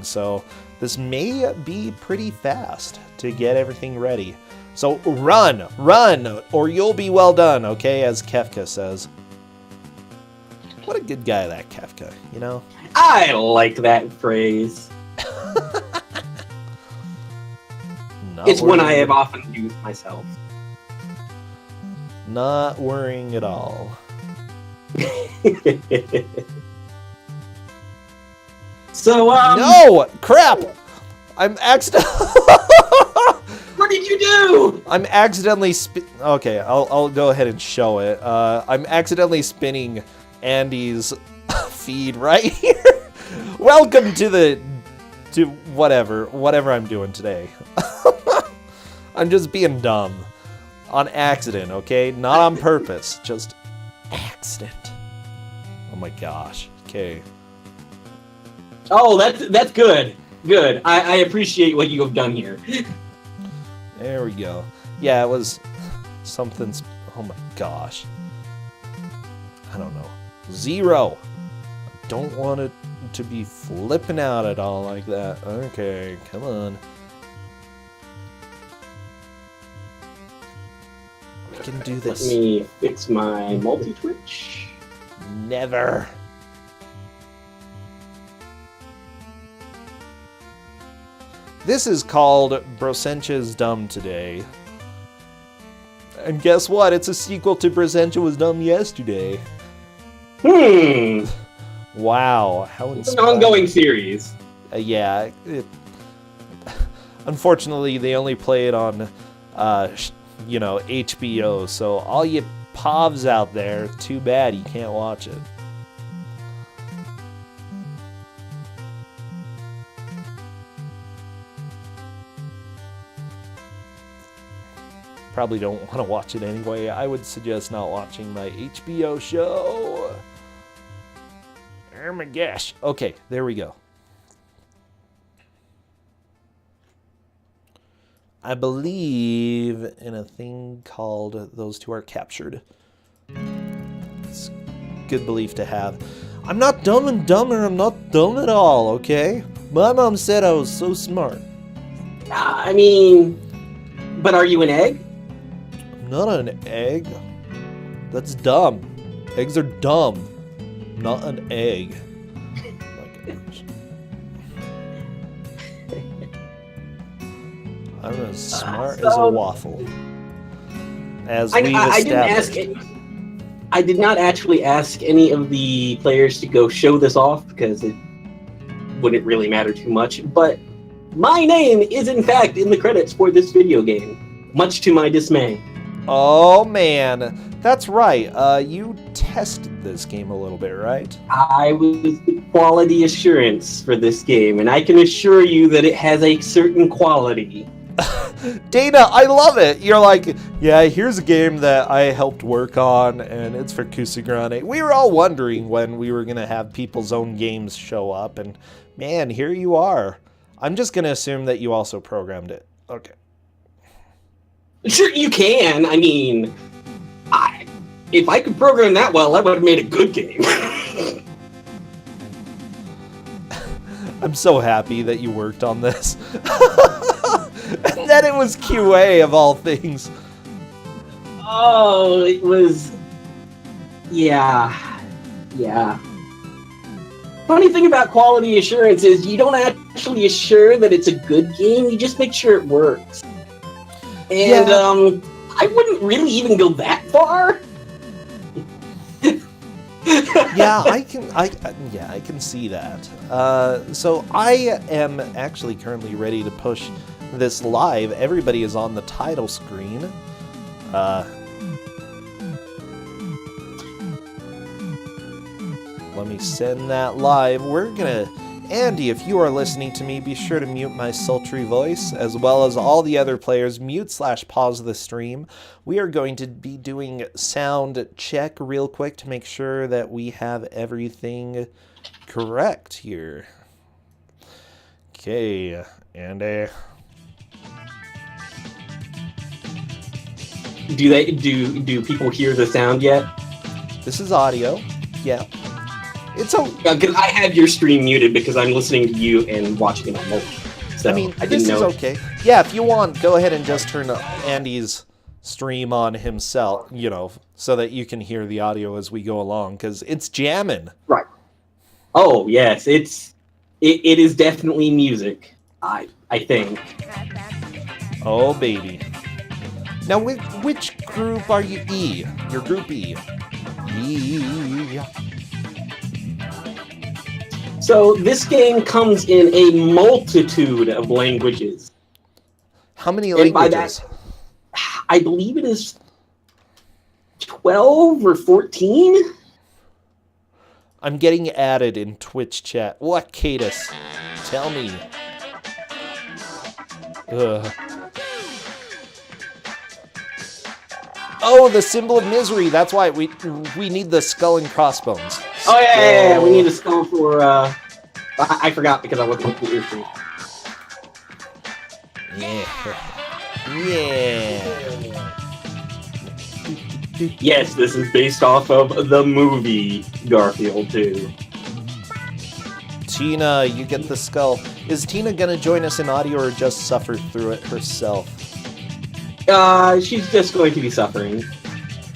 so this may be pretty fast to get everything ready. So run, or you'll be well done, okay, as Kefka says. What a good guy, that Kefka, you know? I like that phrase. It's one I have often used myself. Not worrying at all. So, No! Crap! I'm accidentally... What did you do? I'm accidentally Okay, I'll go ahead and show it. I'm accidentally spinning Andy's feed right here. Welcome to whatever I'm doing today. I'm just being dumb. On accident, okay? Not on purpose. Just accident. Oh my gosh. Okay. Oh, that's good. Good. I appreciate what you have done here. There we go. Yeah, it was something... Oh my gosh. I don't know. 0. I don't want it to be flipping out at all like that. Okay, come on. We can do this. Let me fix my multi-twitch. Never. This is called Brosentia is Dumb Today. And guess what? It's a sequel to Brosentia was Dumb Yesterday. Wow, how inspiring. It's an ongoing series. Yeah. Unfortunately, they only play it on, HBO, so all you povs out there, too bad you can't watch it. Probably don't want to watch it anyway. I would suggest not watching my HBO show. Oh my gosh. Okay, there we go. I believe in a thing called Those Two Are Captured. It's a good belief to have. I'm not Dumb and Dumber. I'm not dumb at all, okay? My mom said I was so smart. I mean, but are you an egg? I'm not an egg. That's dumb. Eggs are dumb. Not an egg. Oh my gosh. I'm as smart as a waffle. As we've established. I did not actually ask any of the players to go show this off because it wouldn't really matter too much, but my name is in fact in the credits for this video game, much to my dismay. Oh man, that's right. You tested this game a little bit, right? I was the quality assurance for this game, and I can assure you that it has a certain quality. Dana, I love it. You're like, yeah, here's a game that I helped work on, and it's for Kusogrand3. We were all wondering when we were going to have people's own games show up, and man, here you are. I'm just going to assume that you also programmed it. Okay. Sure, you can. I mean, if I could program that well, I would have made a good game. I'm so happy that you worked on this. And that it was QA of all things. Oh, it was... Yeah. Funny thing about quality assurance is you don't actually assure that it's a good game, you just make sure it works. And, yeah. I wouldn't really even go that far. Yeah, I can see that. So I am actually currently ready to push this live. Everybody is on the title screen. Let me send that live. We're gonna... Andy, if you are listening to me, be sure to mute my sultry voice, as well as all the other players. Mute/pause the stream. We are going to be doing sound check real quick to make sure that we have everything correct here. Okay, Andy. Do people hear the sound yet? This is audio. Yeah. It's a. Because I have your stream muted because I'm listening to you and watching it on mobile. So I mean, I this didn't is know. okay. Yeah, if you want, go ahead and just turn Andy's stream on himself, so that you can hear the audio as we go along, because it's jamming. Right. Oh yes, it is definitely music. I think. Oh baby. Now, which group are you? E. You're Group E. E. So this game comes in a multitude of languages. How many And by languages? that, I believe it is 12 or 14. I'm getting added in Twitch chat. What, Cadus? Tell me. Ugh. Oh, the symbol of misery. That's why we need the skull and crossbones. Oh yeah. We need a skull for. I forgot because I wasn't looking at your Yeah. Yes, this is based off of the movie Garfield 2. Tina, you get the skull. Is Tina gonna join us in audio or just suffer through it herself? She's just going to be suffering.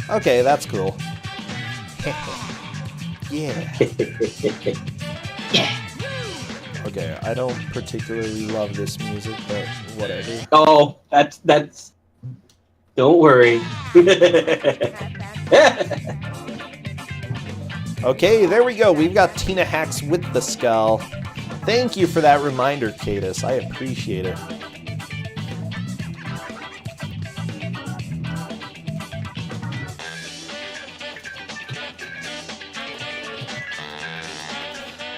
Okay, that's cool. Yeah. Okay, I don't particularly love this music, but whatever. Oh, that's. Don't worry. Okay, there we go. We've got Tina Hacks with the skull. Thank you for that reminder, Cadus. I appreciate it.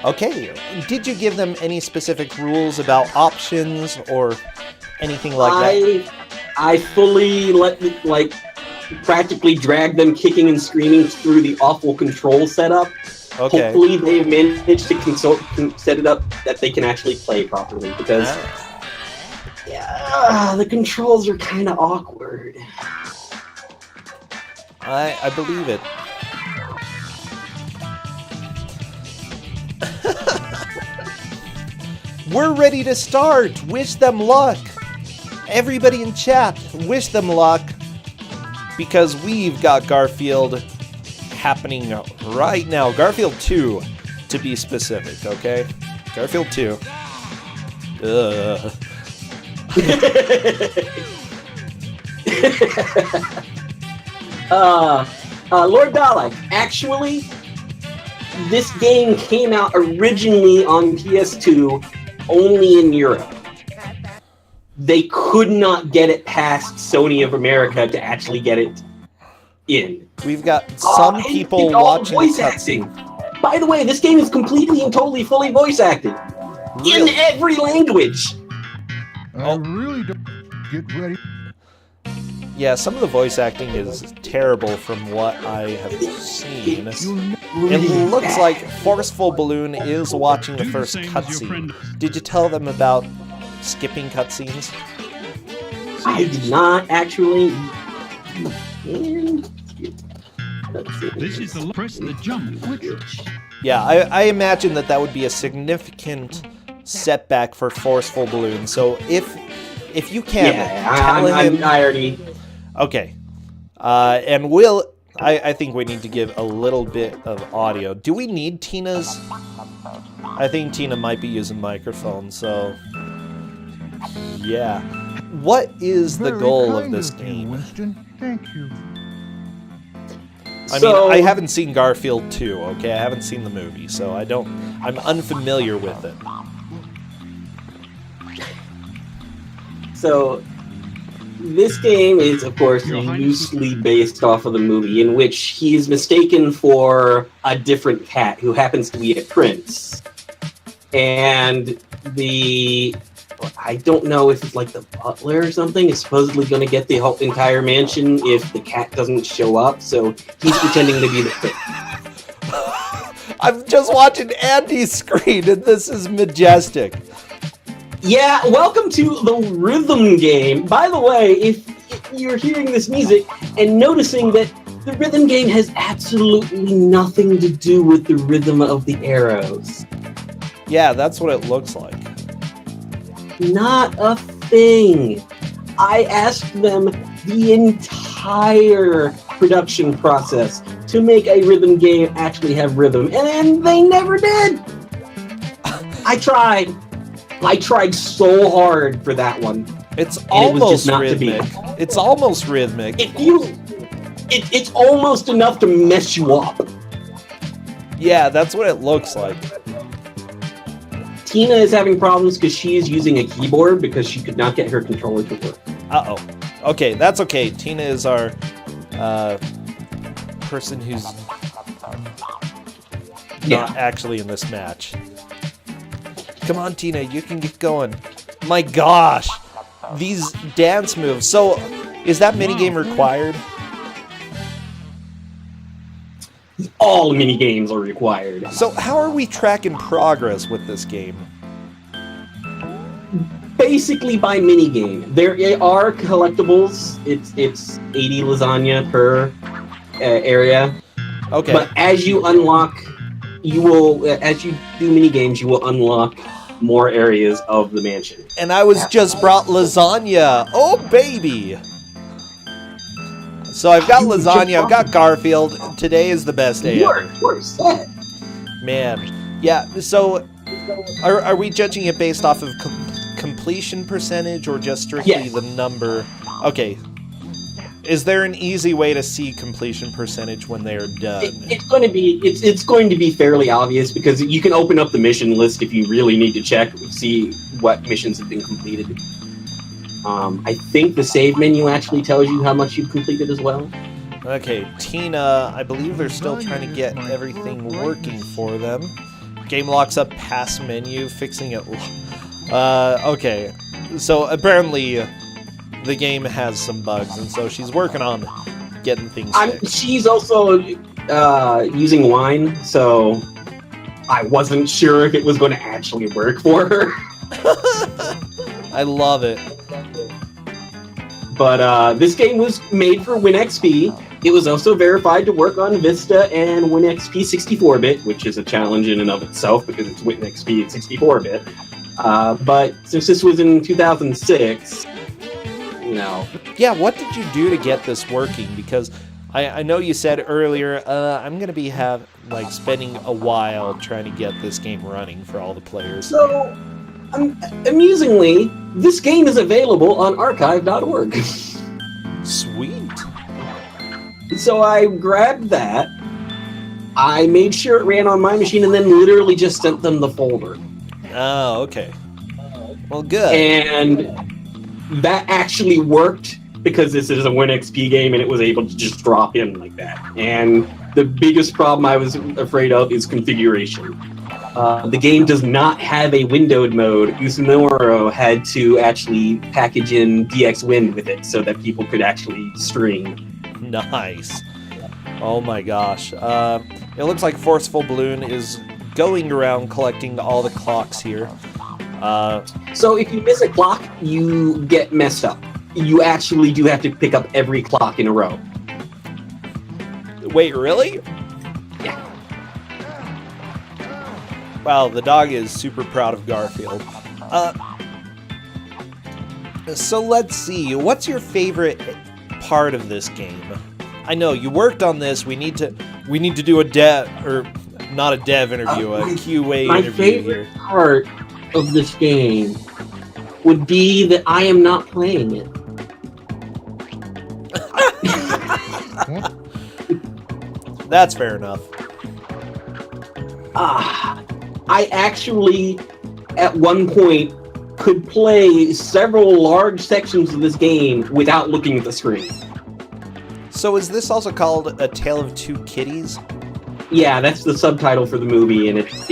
Okay, did you give them any specific rules about options or anything like that? I fully practically drag them kicking and screaming through the awful control setup. Okay. Hopefully they've managed to set it up that they can actually play properly because the controls are kind of awkward. I believe it. We're ready to start. Wish them luck. Everybody in chat, wish them luck. Because we've got Garfield happening right now. Garfield 2, to be specific, okay? Garfield 2. Ugh. Lord Dalek, actually, this game came out originally on PS2 only in Europe. They could not get it past Sony of America to actually get it in. We've got some people watching the cutscene. By the way, this game is completely and totally fully voice acted. Really? In every language! I really don't get ready. Yeah, some of the voice acting is terrible from what I have seen. It looks like Forceful Balloon is watching the first cutscene. Did you tell them about skipping cutscenes? I did not actually. This is the press the jump. Yeah, I imagine that would be a significant setback for Forceful Balloon. So if you can, tell him. I already. Okay, and I think we need to give a little bit of audio. Do we need Tina's? I think Tina might be using microphone, so yeah. What is the goal of this game? Winston. Thank you. I mean, I haven't seen Garfield 2, okay? I haven't seen the movie, so I'm unfamiliar with it. So, this game is, of course, loosely based off of the movie, in which he is mistaken for a different cat who happens to be a prince. And I don't know if it's like the butler or something is supposedly going to get the whole entire mansion if the cat doesn't show up, so he's pretending to be the prince. I'm just watching Andy's screen, and this is majestic. Yeah, welcome to the rhythm game. By the way, if you're hearing this music and noticing that The rhythm game has absolutely nothing to do with the rhythm of the arrows. Yeah, that's what it looks like. Not a thing. I asked them the entire production process to make a rhythm game actually have rhythm, and they never did. I tried. I tried so hard for that one. It's And it was almost just not to be. rhythmic. It's almost rhythmic. It's almost enough to mess you up. Yeah, that's what it looks like. Tina is having problems because she is using a keyboard because she could not get her controller to work. Uh-oh. Okay, that's okay. Tina is our person who's not actually in this match. Come on, Tina, you can get going. My gosh, these dance moves. So, is that minigame required? All mini games are required. So, how are we tracking progress with this game? Basically by mini game. There are collectibles. It's 80 lasagna per area. Okay. But as you unlock, as you do mini games, you will unlock more areas of the mansion. And I was just brought lasagna. Oh, baby. So I've got lasagna, I've got Garfield. Today is the best day ever. You're set. Man. Yeah, so are we judging it based off of completion percentage or just strictly the number? Okay. Is there an easy way to see completion percentage when they are done? It's going to be fairly obvious because you can open up the mission list if you really need to check to see what missions have been completed. I think the save menu actually tells you how much you've completed as well. Okay, Tina, I believe they're still trying to get everything working for them. Game locks up pass menu, fixing it. Okay, so apparently the game has some bugs, and so she's working on getting things fixed. She's also using wine, so I wasn't sure if it was going to actually work for her. I love it. But this game was made for WinXP. It was also verified to work on Vista and WinXP 64-bit, which is a challenge in and of itself because it's WinXP at 64-bit. But since this was in 2006, no. Yeah, what did you do to get this working? Because I know you said earlier, I'm going to be spending a while trying to get this game running for all the players. So, amusingly, this game is available on archive.org. Sweet. So I grabbed that, I made sure it ran on my machine, and then literally just sent them the folder. Oh, okay. Well, good. And that actually worked because this is a WinXP game and it was able to just drop in like that. And the biggest problem I was afraid of is configuration. The game does not have a windowed mode. Usunoro had to actually package in DXWind with it so that people could actually stream. Nice. Oh my gosh. It looks like Forceful Balloon is going around collecting all the clocks here. So if you miss a clock, you get messed up. You actually do have to pick up every clock in a row. Wait, really? Yeah. Wow, the dog is super proud of Garfield. So let's see. What's your favorite part of this game? I know you worked on this. We need to do a dev, or not a dev interview, a QA my interview favorite here. part of this game would be that I am not playing it. That's fair enough. I actually, at one point, could play several large sections of this game without looking at the screen. So is this also called A Tale of Two Kitties? Yeah, that's the subtitle for the movie, and it's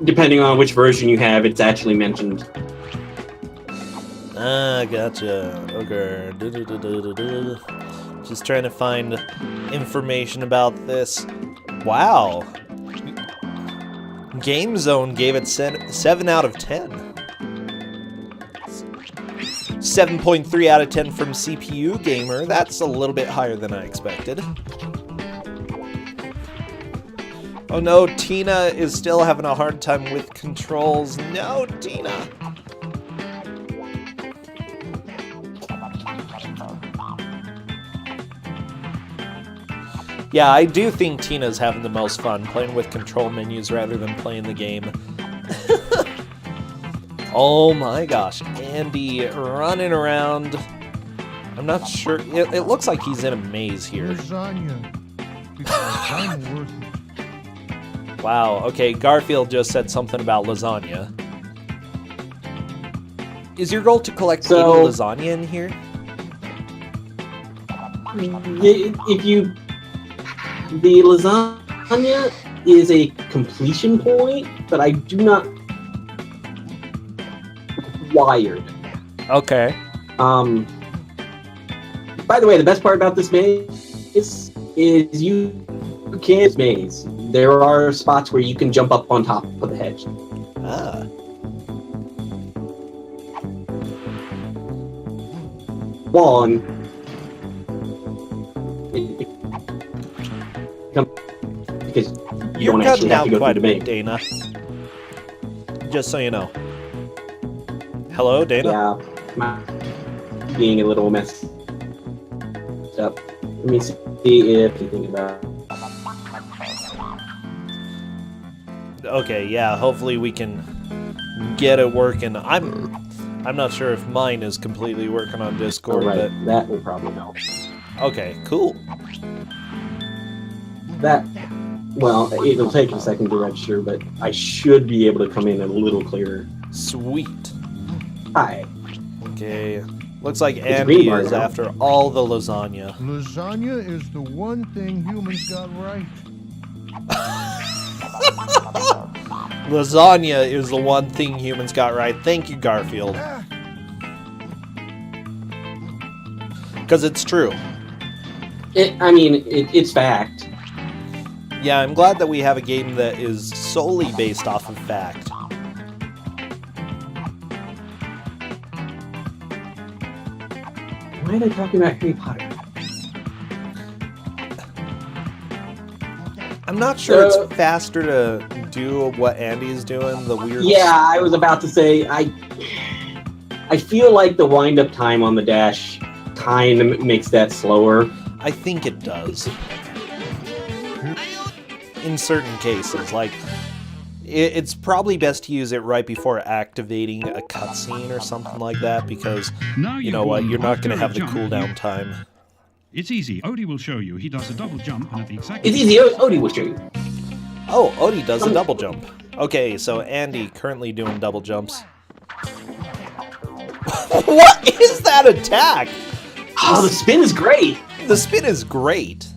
depending on which version you have, it's actually mentioned. Ah, gotcha. Okay. Just trying to find information about this. Wow. Game Zone gave it 7 out of 10. 7.3 out of 10 from CPU Gamer. That's a little bit higher than I expected. Oh no, Tina is still having a hard time with controls. No, Tina. Yeah, I do think Tina's having the most fun playing with control menus rather than playing the game. Oh my gosh, Andy running around. I'm not sure. It looks like he's in a maze here. Wow, okay, Garfield just said something about lasagna. Is your goal to collect 80 lasagna in here? If you... The lasagna is a completion point, but I do not... Wired. Okay. By the way, the best part about this maze is you can't maze. There are spots where you can jump up on top of the hedge. Ah. Long. Because you You're don't actually cutting have out to go quite a through the bit, maze. Dana. Just so you know. Hello, Dana? Yeah, my being a little messed up. Let me see if you think about it. Okay, yeah, hopefully we can get it working. I'm not sure if mine is completely working on Discord, Alright, that will probably help. but okay, cool. That, well, it'll take a second to register, but I should be able to come in a little clearer. Sweet. Hi. Okay. Looks like green Andy bar is now. after all the lasagna. Lasagna is the one thing humans got right. Lasagna is the one thing humans got right. Thank you, Garfield. Because it's true. It's fact. Yeah, I'm glad that we have a game that is solely based off of fact. Why are they talking about Harry Potter? I'm not sure it's faster to do what Andy's doing, the weird... Yeah, I was about to say, I feel like the wind-up time on the dash kind of makes that slower. I think it does. In certain cases, like, it's probably best to use it right before activating a cutscene or something like that, because, Now you know what, you're not going to have the jump. cooldown time. It's easy. Odie will show you. He does a double jump and at the exact... It's easy, Odie will show you. Oh, Odie does a double jump. Okay, so Andy currently doing double jumps. What is that attack? Oh, the spin is great! The spin is great.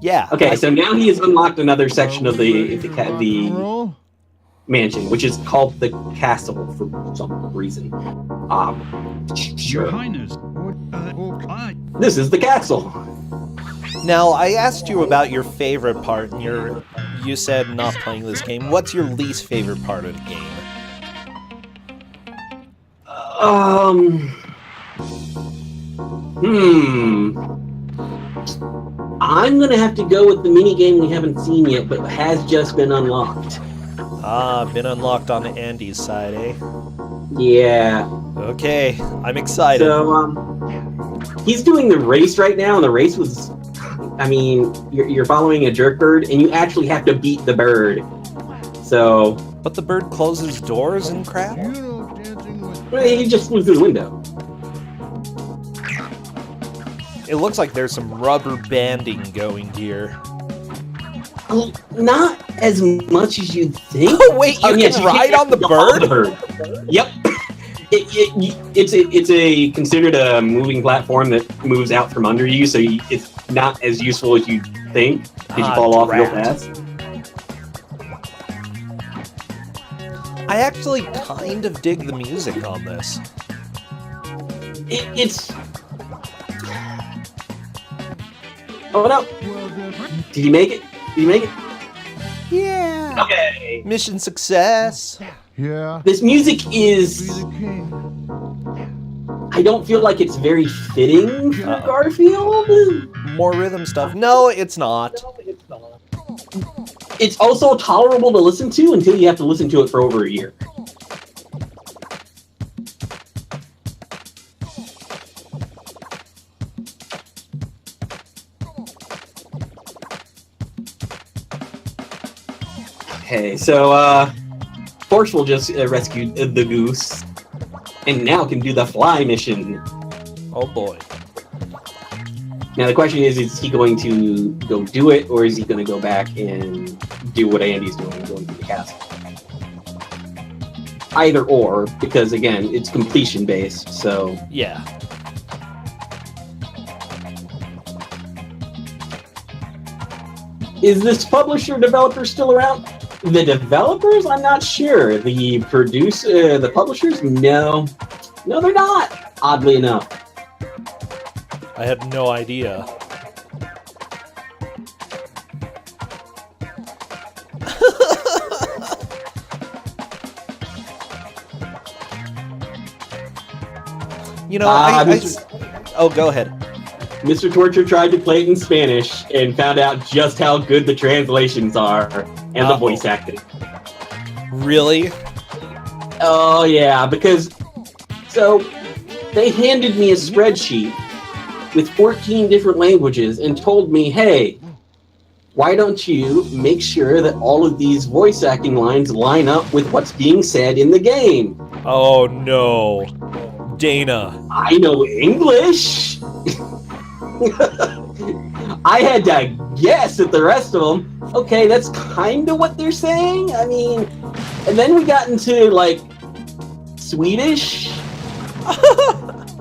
Yeah. Okay, so now he has unlocked another section of the mansion, which is called the castle for some reason. Your Sure. Highness. This is the castle. Now, I asked you about your favorite part, and you said not playing this game. What's your least favorite part of the game? I'm gonna have to go with the mini game we haven't seen yet, but has just been unlocked. Ah, been unlocked on Andy's side, eh? Yeah. Okay, I'm excited. So, he's doing the race right now, and the race was, you're following a jerk bird, and you actually have to beat the bird. So, But the bird closes doors and crap? You know, dancing with well, he just flew through the window. It looks like there's some rubber banding going here. Well, not as much as you'd think. Oh, wait, you yes, can ride on the bird? Yep. It's considered a moving platform that moves out from under you, so it's not as useful as you think because you fall off real drat. fast. I actually kind of dig the music on this. It's. Oh no! Did he make it? Did he make it? Yeah. Okay. Mission success. yeah. This music Be is. the king. I don't feel like it's very fitting for Garfield. More rhythm stuff. No, it's not. It's also tolerable to listen to until you have to listen to it for over a year. Okay, so Forceful just rescued the goose, and now can do the fly mission. Oh boy. Now the question is he going to go do it, or is he going to go back and do what Andy's doing, going to the castle? Either or, because again, it's completion based, so... Yeah. Is this publisher developer still around? The developers? I'm not sure. The producer, the publishers? No. No, they're not, oddly enough. I had no idea. You know, oh, go ahead. Mr. Torture tried to play it in Spanish and found out just how good the translations are and the voice acting. Really? Oh, yeah, because... So, they handed me a spreadsheet with 14 different languages and told me, hey, why don't you make sure that all of these voice acting lines line up with what's being said in the game? Oh, no. Dana. I know English! I had to guess at the rest of them. Okay, that's kind of what they're saying. I mean, and then we got into, like, Swedish.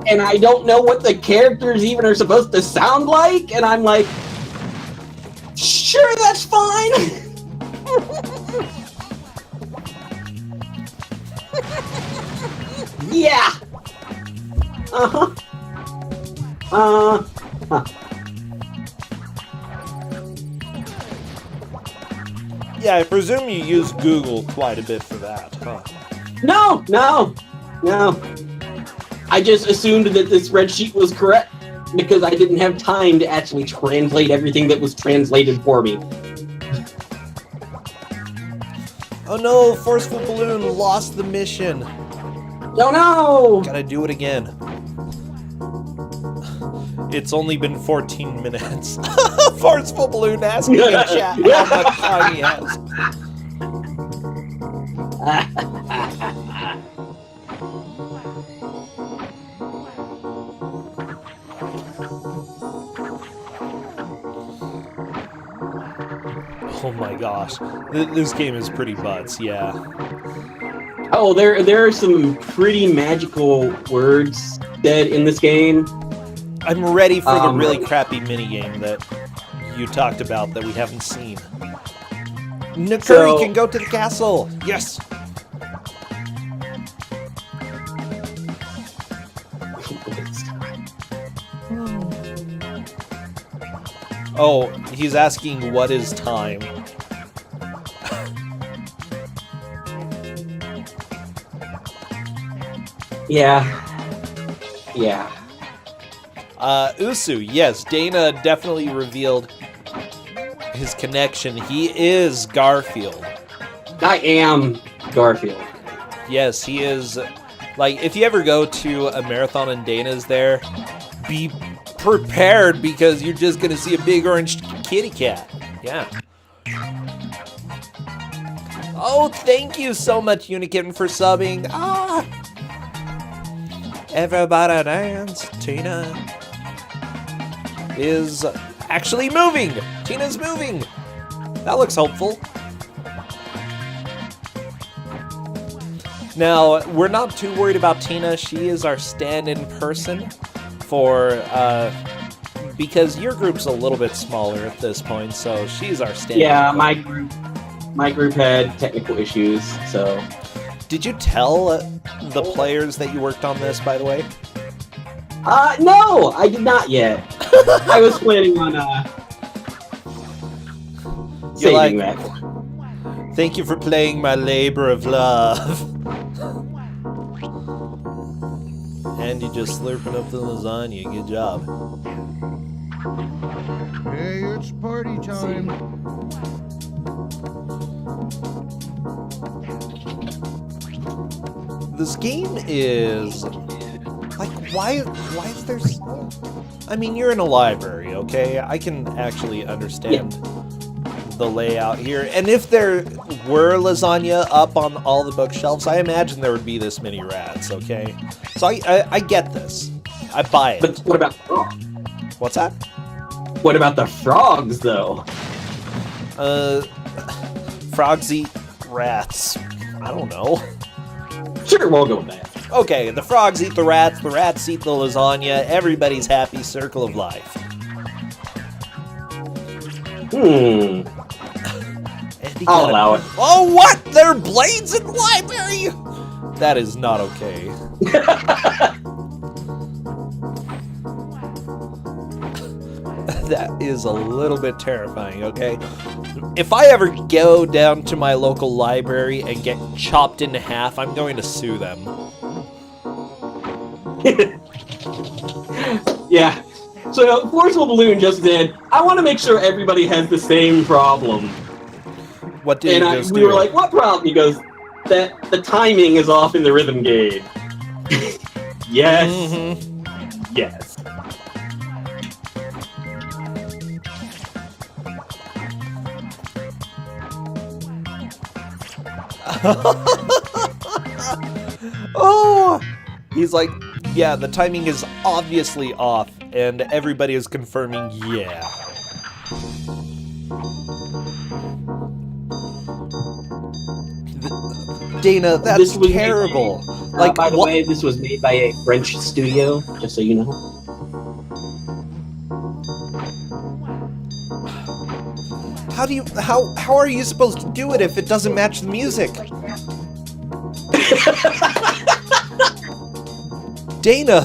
And I don't know what the characters even are supposed to sound like. And I'm like, sure, that's fine. Yeah. Uh-huh. Huh. Yeah, I presume you use Google quite a bit for that, huh? No. I just assumed that the spreadsheet was correct because I didn't have time to actually translate everything that was translated for me. Oh no, Forceful Balloon lost the mission. No! Gotta do it again. It's only been 14 minutes. Forceful Balloon asking in chat how much time he has. Oh my gosh. This game is pretty butts, yeah. Oh, there are some pretty magical words said in this game. I'm ready for the really crappy minigame that you talked about that we haven't seen. Nakuri can go to the castle! Yes! Oh, he's asking what is time. Yeah. Usu, yes, Dana definitely revealed his connection. He is Garfield. I am Garfield. Yes, he is. Like, if you ever go to a marathon and Dana's there, be prepared because you're just gonna see a big orange kitty cat. Yeah. Oh, thank you so much, Unikin, for subbing. Ah! Everybody dance. Tina is actually moving. Tina's moving. That looks hopeful. Now, we're not too worried about Tina. She is our stand-in person for, because your group's a little bit smaller at this point, so she's our stand-in. Yeah, my group had technical issues, so... Did you tell the players that you worked on this, by the way? No, I did not yet. I was planning on, saving that. Thank you for playing my labor of love. Andy just slurping up the lasagna. Good job. Hey, it's party time. This game is like, why is there? I mean, you're in a library, okay? I can actually understand the layout here. And if there were lasagna up on all the bookshelves, I imagine there would be this many rats, okay? So I get this. I buy it. But what about frogs? What's that? What about the frogs, though? Frogs eat rats. I don't know. Sure, we'll go with that. Okay, the frogs eat the rats eat the lasagna, everybody's happy, circle of life. I'll allow it. Oh, what? There are blades in the library? That is not okay. That is a little bit terrifying, okay? If I ever go down to my local library and get chopped into half, I'm going to sue them. Yeah. So, Forceful Balloon just did. I want to make sure everybody has the same problem. What did he just do? We were like, what problem? He goes, that the timing is off in the rhythm game. Yes. Mm-hmm. Yes. Oh! He's like, yeah, the timing is obviously off, and everybody is confirming, yeah. Dana, that's terrible. Like, by the way, this was made by a French studio, just so you know. How are you supposed to do it if it doesn't match the music? Dana,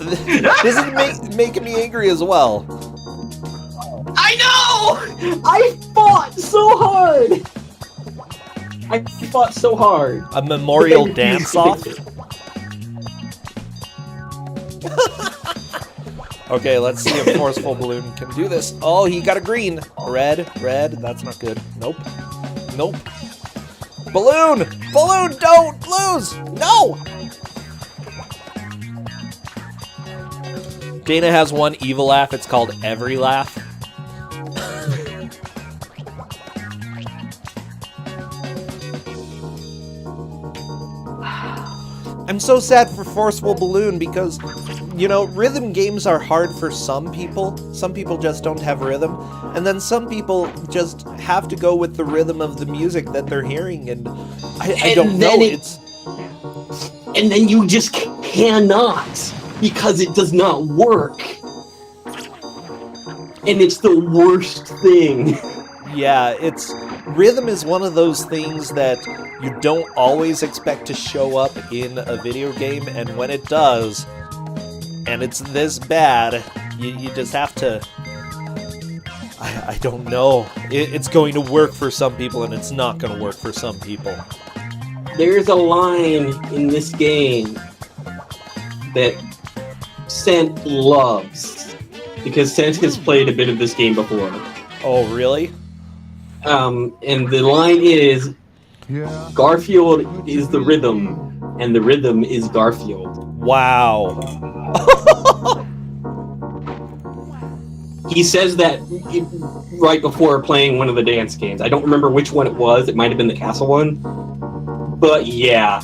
this is making me angry as well. I know! I fought so hard! A memorial dance-off? Okay, let's see if Forceful Balloon can do this. Oh, he got a green. Red, that's not good. Nope. Balloon, don't lose! No! Dana has one evil laugh. It's called Every Laugh. I'm so sad for Forceful Balloon because, you know, rhythm games are hard for some people. Some people just don't have rhythm. And then some people just have to go with the rhythm of the music that they're hearing. And I don't know. And then you just cannot, because it does not work. And it's the worst thing. Yeah, rhythm is one of those things that you don't always expect to show up in a video game, and when it does, and it's this bad, you just have to... I don't know. It's going to work for some people, and it's not going to work for some people. There's a line in this game that Sant loves, because Sant has played a bit of this game before. Oh, really? And the line is, Garfield is the rhythm, and the rhythm is Garfield. Wow. He says that right before playing one of the dance games. I don't remember which one it was. It might have been the castle one. But yeah.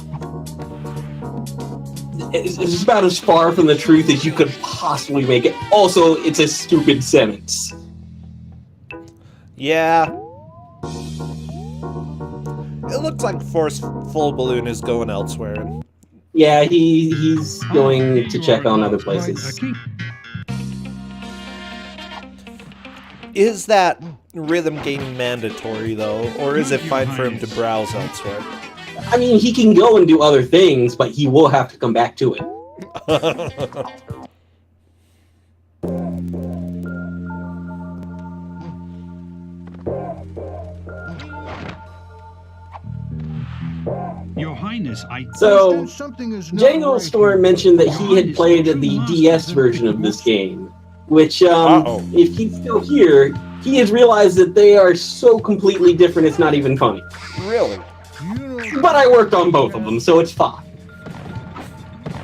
It's about as far from the truth as you could possibly make it. Also, it's a stupid sentence. Yeah. It looks like Forceful Balloon is going elsewhere. Yeah, he's going to check on other places. Is that rhythm gaming mandatory, though? Or is it fine for him to browse elsewhere? I mean, he can go and do other things, but he will have to come back to it. Your Highness. Highness, I... So, Something is not Jangle right Storm here. mentioned that he had played the DS version of this game, which, if he's still here, he has realized that they are so completely different it's not even funny. Really? You know, But I worked on both of them, so it's fine.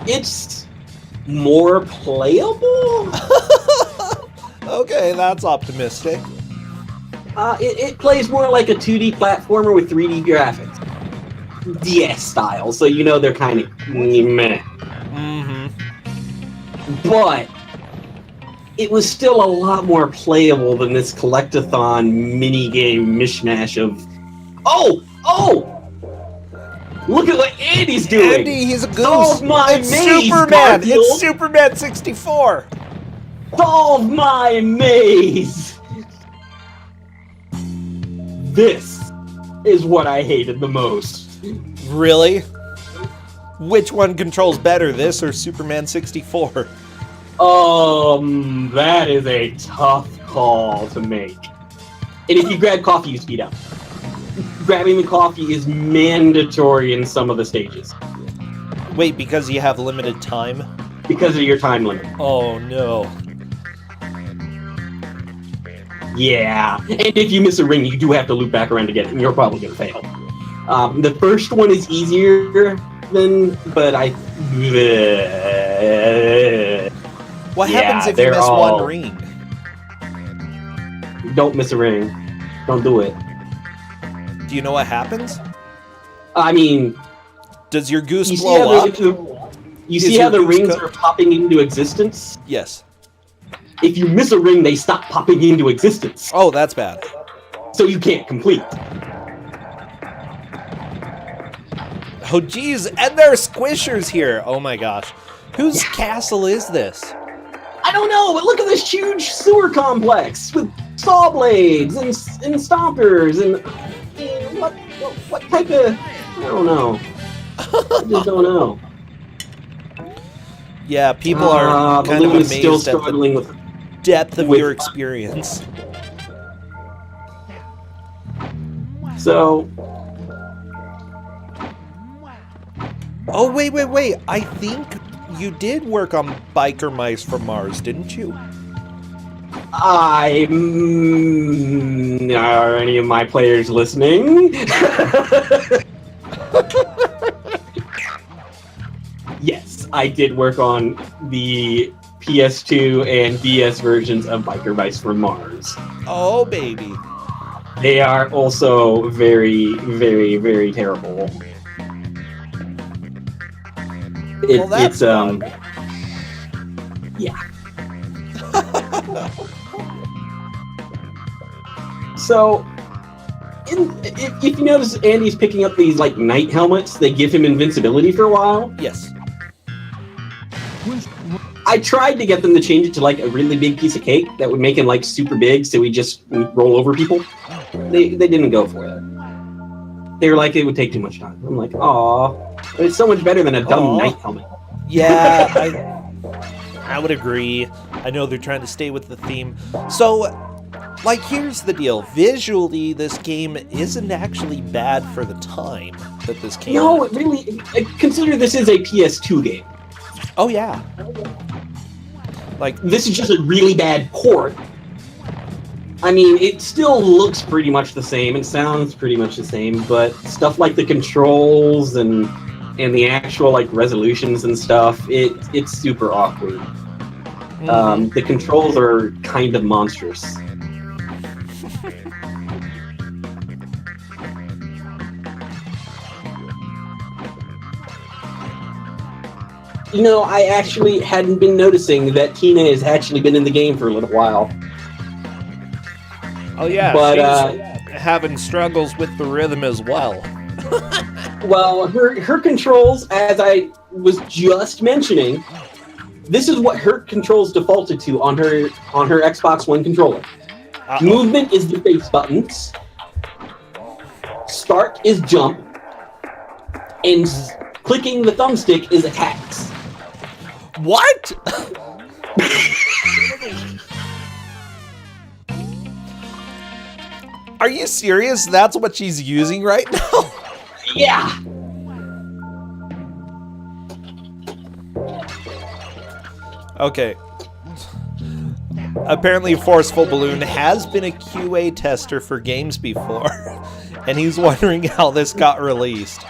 It's more playable? Okay, that's optimistic. It plays more like a 2D platformer with 3D graphics. DS style, so you know they're kind of meh. Mm-hmm. But it was still a lot more playable than this collectathon minigame mishmash of... Oh! Look at what Andy's doing! Andy, he's a goose. Solve my it's maze, Superman. Garfield. It's Superman 64. Solve my maze! This is what I hated the most. Really? Which one controls better, this or Superman 64? That is a tough call to make. And if you grab coffee, you speed up. Grabbing the coffee is mandatory in some of the stages. Wait, because you have limited time? Because of your time limit. Oh, no. Yeah. And if you miss a ring, you do have to loop back around to get it, and you're probably going to fail. The first one is easier than... But What Yeah, happens if you they're miss all- one ring? Don't miss a ring. Don't do it. Do you know what happens? I mean... Does your goose You see blow how up? you see how the rings are popping into existence? Yes. If you miss a ring, they stop popping into existence. Oh, that's bad. So you can't complete. Oh, geez, and there are squishers here. Oh my gosh. Whose castle is this? I don't know, but look at this huge sewer complex with saw blades and stompers and what type of... I don't know. I just don't know. Yeah, people are kind of Balloon is still amazed at struggling the with... depth of with- your experience. So... Oh, wait. I think you did work on Biker Mice from Mars, didn't you? Are any of my players listening? Yes, I did work on the PS2 and DS versions of Biker Mice from Mars. Oh, baby. They are also very, very, very terrible. Well, that's it's yeah. So, if you notice, Andy's picking up these like knight helmets. They give him invincibility for a while. Yes. I tried to get them to change it to like a really big piece of cake that would make him like super big, so we just roll over people. They didn't go for it. They were like, it would take too much time. I'm like, aw, but it's so much better than a dumb Aw. knight helmet. Yeah, I would agree. I know they're trying to stay with the theme. So, like, here's the deal. Visually, this game isn't actually bad for the time that this came No, out. it really. Consider this is a PS2 game. Oh, yeah. Like, This is just a really bad port. I mean, it still looks pretty much the same and sounds pretty much the same, but stuff like the controls and the actual like resolutions and stuff, it's super awkward. The controls are kind of monstrous. You know, I actually hadn't been noticing that Tina has actually been in the game for a little while. oh, yeah, But, she's having struggles with the rhythm as well. Well, her controls, as I was just mentioning, this is what her controls defaulted to on her Xbox One controller. Uh-oh. Movement is the face buttons. Start is jump. And clicking the thumbstick is attacks. What? Are you serious? That's what she's using right now? Yeah! Okay. Apparently, Forceful Balloon has been a QA tester for games before, and he's wondering how this got released.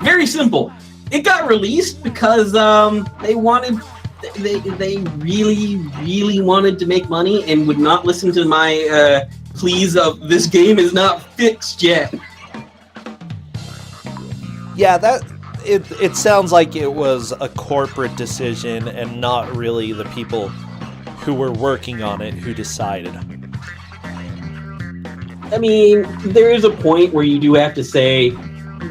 Very simple. It got released because they really wanted to make money and would not listen to my pleas of this game is not fixed yet. Yeah, it sounds like it was a corporate decision and not really the people who were working on it who decided. I mean, there is a point where you do have to say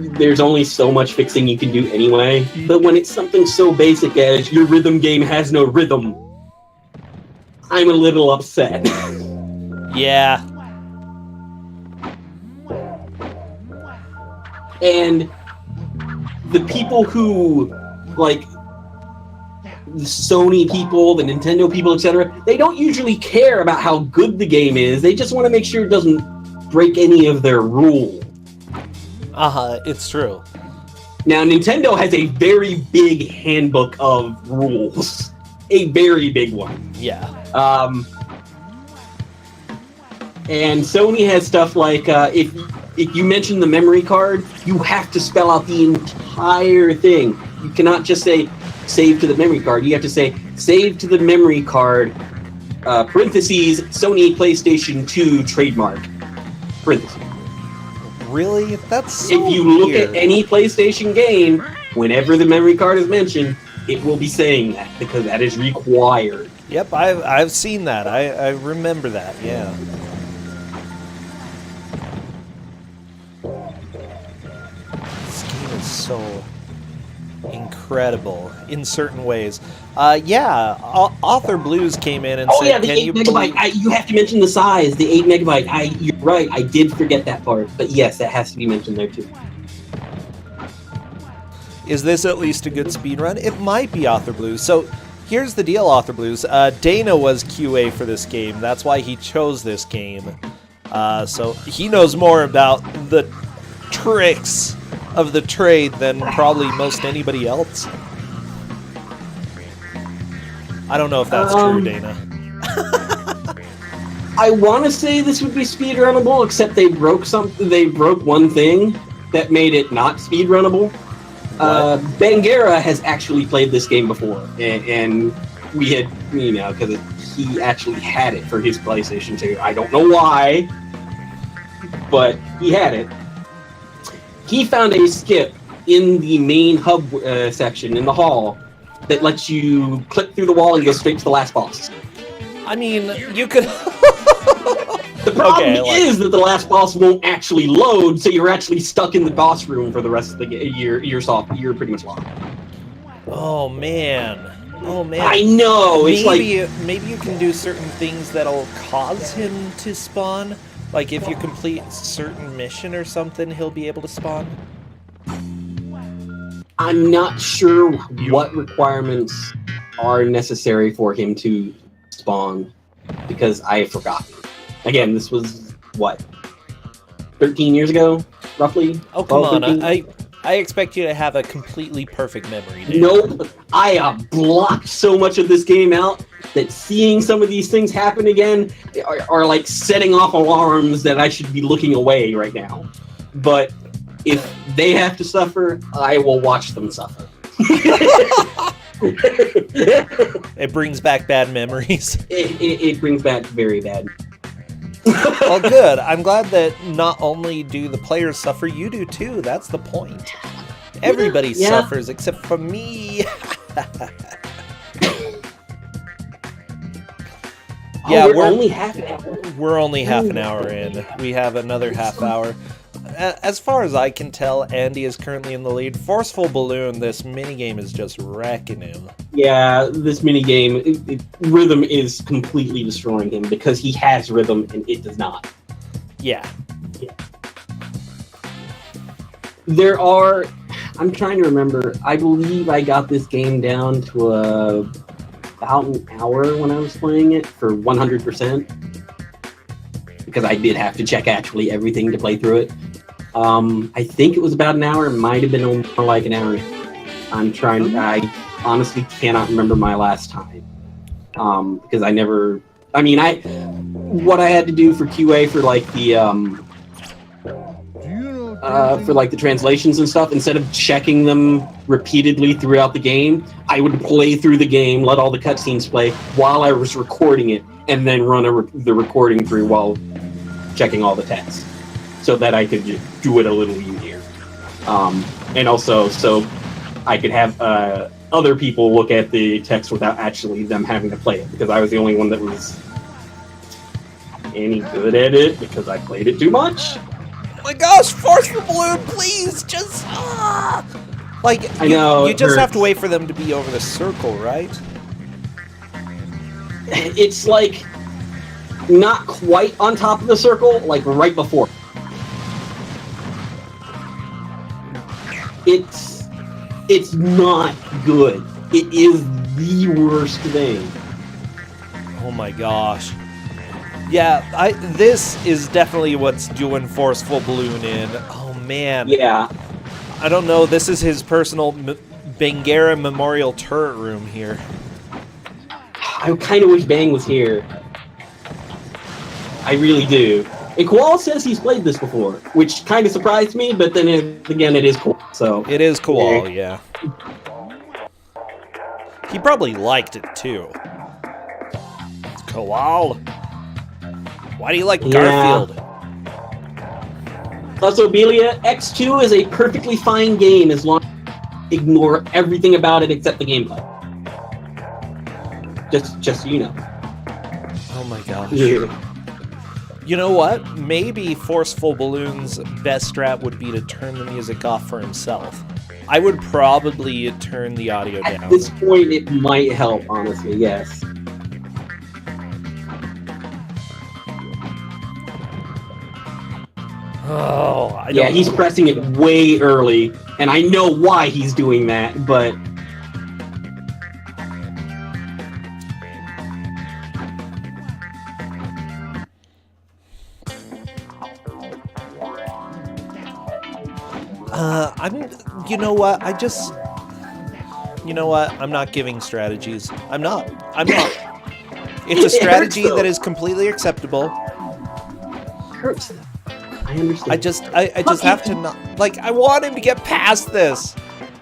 there's only so much fixing you can do anyway, but when it's something so basic as your rhythm game has no rhythm, I'm a little upset. Yeah. And the people who, like, the Sony people, the Nintendo people, etc., they don't usually care about how good the game is. They just want to make sure it doesn't break any of their rules. It's true. Now, Nintendo has a very big handbook of rules. A very big one. Yeah. And Sony has stuff like, if you mention the memory card, you have to spell out the entire thing. You cannot just say, save to the memory card. You have to say, save to the memory card, parentheses, Sony PlayStation 2 trademark, parentheses. Really? That's so If you look weird. at any PlayStation game, whenever the memory card is mentioned, it will be saying that, because that is required. Yep, I've seen that. I remember that, yeah. This game is so incredible in certain ways. Author Blues came in and Oh said, yeah, the can 8 you megabyte. You have to mention the size, the 8 megabyte. You're right, I did forget that part. But yes, that has to be mentioned there too. Is this at least a good speed run? It might be Author Blues. So here's the deal, Author Blues. Dana was QA for this game. That's why he chose this game. So he knows more about the tricks of the trade than probably most anybody else. I don't know if that's true, Dana. I want to say this would be speedrunnable, except they broke something. They broke one thing that made it not speedrunnable. Bangera has actually played this game before, and we had, because he actually had it for his PlayStation 2. I don't know why, but he had it. He found a skip in the main hub section in the hall that lets you click through the wall and go straight to the last boss. I mean, you could... The problem is that the last boss won't actually load, so you're actually stuck in the boss room for the rest of the game. You're pretty much locked. Oh, man. I know! Maybe you can do certain things that'll cause him to spawn. Like, if you complete a certain mission or something, he'll be able to spawn. I'm not sure what requirements are necessary for him to spawn, because I have forgotten. Again, this was, 13 years ago, roughly? Oh, come 12, on. 13? I expect you to have a completely perfect memory, dude. Nope. I blocked so much of this game out that seeing some of these things happen again are like setting off alarms that I should be looking away right now. But if they have to suffer, I will watch them suffer. It brings back bad memories. It brings back very bad. Well, good. I'm glad that not only do the players suffer, you do too. That's the point. Everybody suffers except for me. We're only half an hour. We're only half an hour in. We have another half hour. As far as I can tell, Andy is currently in the lead. Forceful Balloon, this minigame is just wrecking him. Yeah, this minigame, rhythm is completely destroying him because he has rhythm and it does not. Yeah. There are... I'm trying to remember. I believe I got this game down to about an hour when I was playing it for 100%. Because I did have to check actually everything to play through it. I think it was about an hour. It might have been more like an hour. I'm trying. I honestly cannot remember my last time because I never. I mean, what I had to do for QA for like the Do you know for like the translations and stuff, instead of checking them repeatedly throughout the game, I would play through the game, let all the cutscenes play while I was recording it, and then run the recording through while checking all the text, so that I could just do it a little easier. And also, so I could have other people look at the text without actually them having to play it, because I was the only one that was any good at it because I played it too much. Oh my gosh, Forceful Balloon, please, just like I know you it just have hurts. to wait for them to be over the circle, right? It's like not quite on top of the circle, like right before. It's not good. It is the worst thing. Oh my gosh. Yeah, this is definitely what's doing Forceful Balloon in. Oh man. Yeah. I don't know, this is his personal Bangara Memorial turret room here. I kind of wish Bang was here. I really do. And Koala says he's played this before, which kind of surprised me, but then again, it is cool. So It is Koal, yeah. He probably liked it too. Koal. Why do you like Garfield? Also, Belia, X2 is a perfectly fine game as long as you ignore everything about it except the gameplay. Just so you know. Oh my gosh. Yeah. You know what? Maybe Forceful Balloon's best strat would be to turn the music off for himself. I would probably turn the audio down. At this point, it might help, honestly, yes. Oh, I don't Yeah, he's pressing it way early, and I know why he's doing that, but... you know what? You know what? I'm not giving strategies. I'm not. It's a strategy that is completely acceptable. Hurts. I understand. I just have to not, like, I want him to get past this.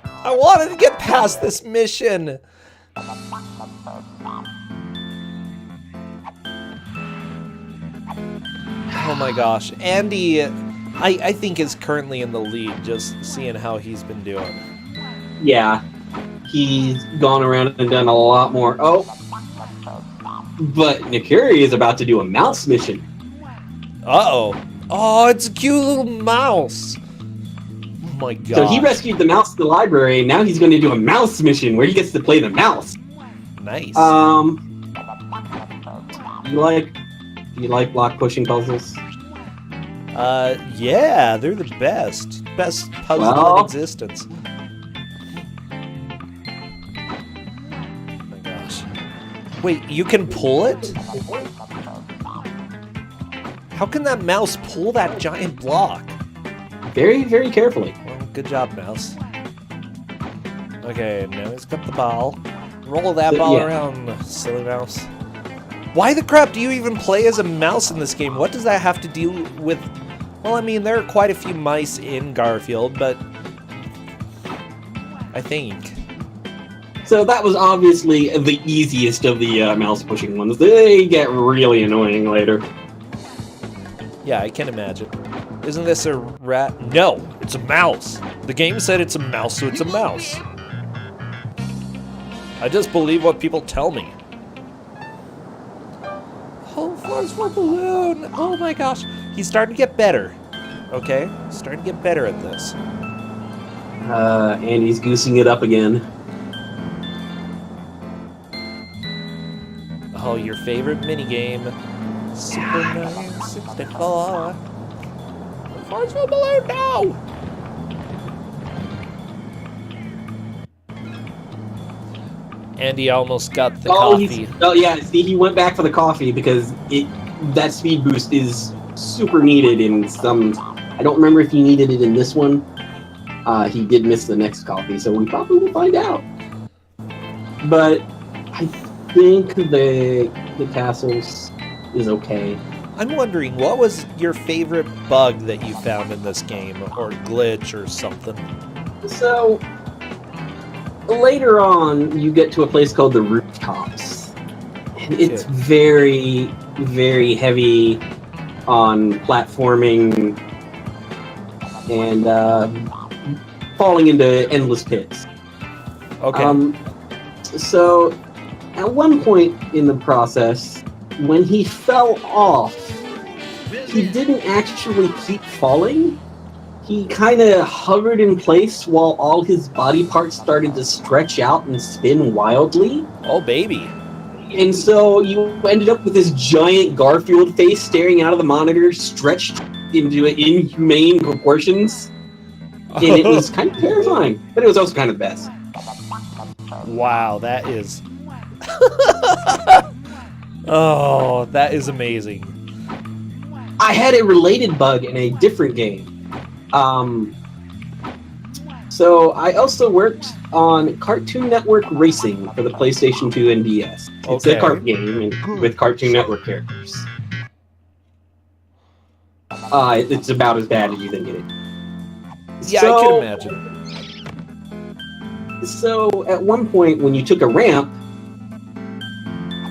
I want him to get past this mission. Oh my gosh. Andy, I think is currently in the lead, just seeing how he's been doing. Yeah. He's gone around and done a lot more. Oh. But Nikuri is about to do a mouse mission. Uh-oh. Oh, it's a cute little mouse. Oh my god. So he rescued the mouse in the library, and now he's going to do a mouse mission where he gets to play the mouse. Nice. Do you like block pushing puzzles? Yeah, they're the best. Best puzzle Well, in existence. Oh my gosh. Wait, you can pull it? How can that mouse pull that giant block? very, very carefully. Well, good job, mouse. Okay, now he's got the ball. Roll that ball around, silly mouse. Why the crap do you even play as a mouse in this game? What does that have to do with... Well, I mean, there are quite a few mice in Garfield, but... I think. So that was obviously the easiest of the mouse pushing ones. They get really annoying later. Yeah, I can imagine. Isn't this a rat? No, it's a mouse. The game said it's a mouse, so it's a mouse. I just believe what people tell me. Oh, Forceful Balloon! Oh my gosh. He's starting to get better. Okay? Starting to get better at this. And he's goosing it up again. Oh, your favorite minigame. Super 964. Forceful Balloon, no! Andy almost got the coffee. Oh yeah, see, he went back for the coffee because that speed boost is super needed in some... I don't remember if he needed it in this one, He did miss the next coffee, so we probably will find out. But I think the castles is okay. I'm wondering, what was your favorite bug that you found in this game, or glitch or something? So later on, you get to a place called the rooftops, and it's very, very heavy on platforming and falling into endless pits. Okay. So at one point in the process, when he fell off, he didn't actually keep falling. He kind of hovered in place while all his body parts started to stretch out and spin wildly. Oh, baby. And so you ended up with this giant Garfield face staring out of the monitor, stretched into inhumane proportions. And it was kind of terrifying, but it was also kind of the best. Wow, that is... Oh, that is amazing. I had a related bug in a different game. So I also worked on Cartoon Network Racing for the PlayStation 2 and DS. It's a kart game with Cartoon Network characters. It's about as bad as you think it is. Yeah, I can imagine. So at one point, when you took a ramp,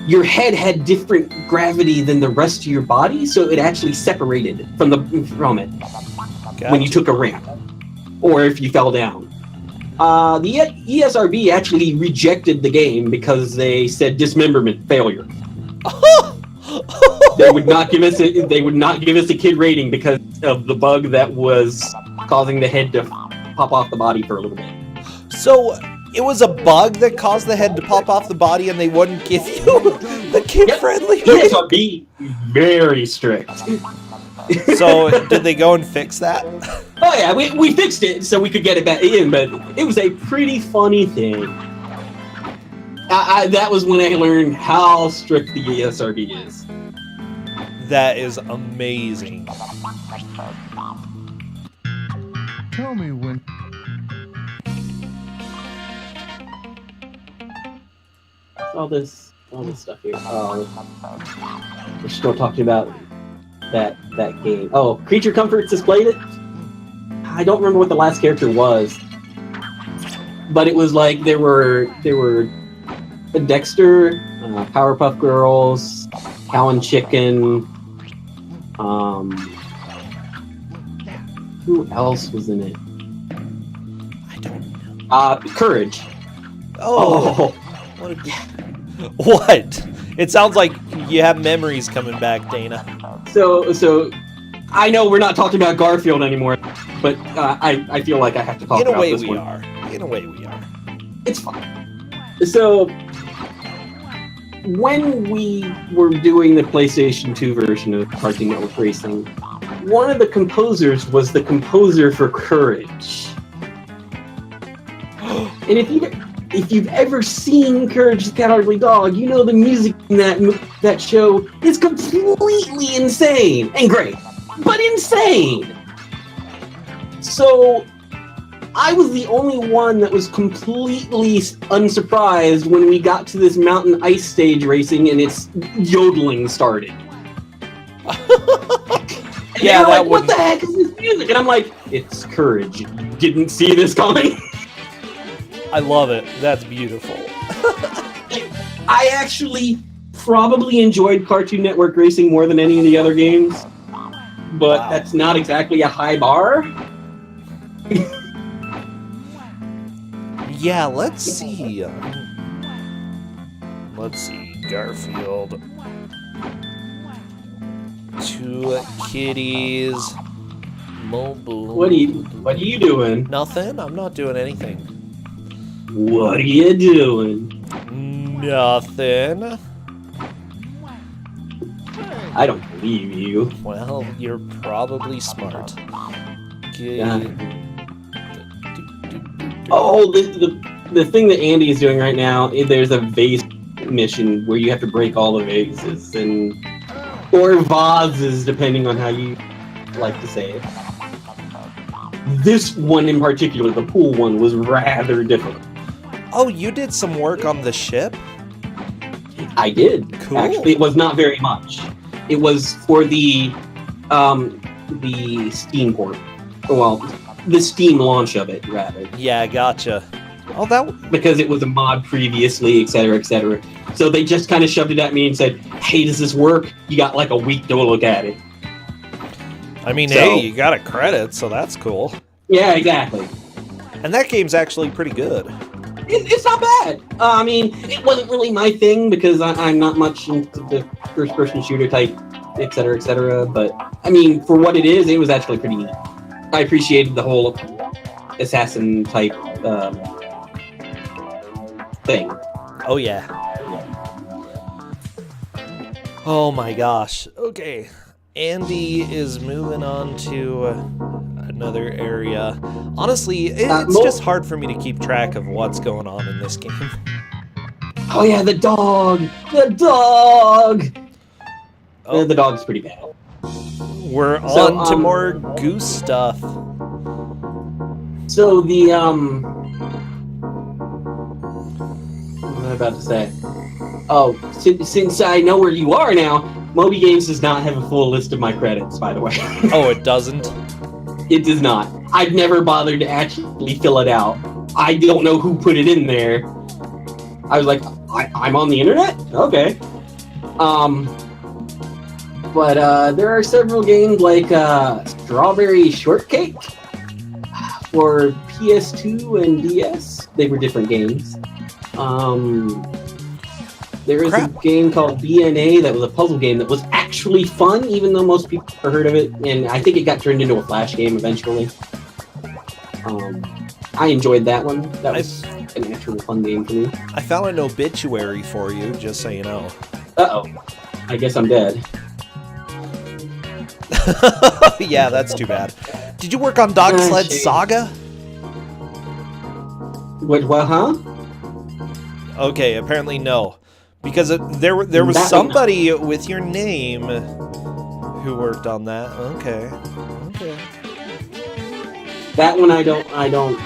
your head had different gravity than the rest of your body, so it actually separated from it when you took a ramp, or if you fell down. The ESRB actually rejected the game because they said dismemberment failure. They would not give us a kid rating because of the bug that was causing the head to pop off the body for a little bit. So it was a bug that caused the head to pop off the body, and they wouldn't give you the kid-friendly rating? ESRB very strict. So did they go and fix that? Oh yeah, we fixed it so we could get it back in, but it was a pretty funny thing. That was when I learned how strict the ESRB is. That is amazing. Tell me when. All this stuff here. We're still talking about that game. Oh, Creature Comforts has played it. I don't remember what the last character was, but it was like there were Dexter, Powerpuff Girls, Cow and Chicken. Who else was in it? I don't know. Courage. Oh. What? It sounds like you have memories coming back, Dana. So I know we're not talking about Garfield anymore, but I feel like I have to talk about this one. In a way we are. It's fine. So when we were doing the PlayStation 2 version of Cartoon Network Racing, one of the composers was the composer for Courage. And if you've ever seen Courage the Cowardly Dog, you know the music in that show is completely insane and great, but insane. So I was the only one that was completely unsurprised when we got to this mountain ice stage racing and its yodeling started. Yeah, that like, what the heck is this music? And I'm like, it's Courage. You didn't see this coming? I love it. That's beautiful. I actually probably enjoyed Cartoon Network Racing more than any of the other games, but that's not exactly a high bar. Yeah, let's see. Garfield. 2 kitties. Mobile. What are you doing? Nothing. I'm not doing anything. What are you doing? Nothing. I don't believe you. Well, you're probably smart. Oh, the thing that Andy is doing right now, there's a vase mission where you have to break all the vases or vases, depending on how you like to say it. This one in particular, the pool one, was rather different. Oh, you did some work on the ship? I did. Cool. Actually, it was not very much. It was for the Steam port. Well, the Steam launch of it, rather. Yeah, gotcha. Oh, that... Because it was a mod previously, etc., etc. So they just kind of shoved it at me and said, hey, does this work? You got like a week to look at it. I mean, So- hey, you got a credit, so that's cool. Yeah, exactly. And that game's actually pretty good. It's not bad. I mean, it wasn't really my thing because I'm not much into the first-person shooter type, etc., etc. But, I mean, for what it is, it was actually pretty neat. I appreciated the whole assassin type thing. Oh, yeah. Oh my gosh. Okay. Andy is moving on to another area. Honestly, it's just hard for me to keep track of what's going on in this game. Oh yeah, the dog! The dog! Oh. The dog's pretty bad. We're So, on to more goose stuff. So the what was I about to say? Oh, since I know where you are now, Moby Games does not have a full list of my credits, by the way. Oh, it doesn't? It does not. I've never bothered to actually fill it out. I don't know who put it in there. I was like, I'm on the internet? Okay. But there are several games like Strawberry Shortcake for PS2 and DS. They were different games. There is a game called DNA that was a puzzle game that was actually fun, even though most people never heard of it. And I think it got turned into a Flash game eventually. I enjoyed that one. That was an actual fun game for me. I found an obituary for you, just so you know. Uh-oh. I guess I'm dead. Yeah, that's too bad. Did you work on Dog Sled shame. Saga? What, huh? Okay, apparently no. Because there was That one, no. somebody with your name who worked on that. Okay. Okay. That one I don't...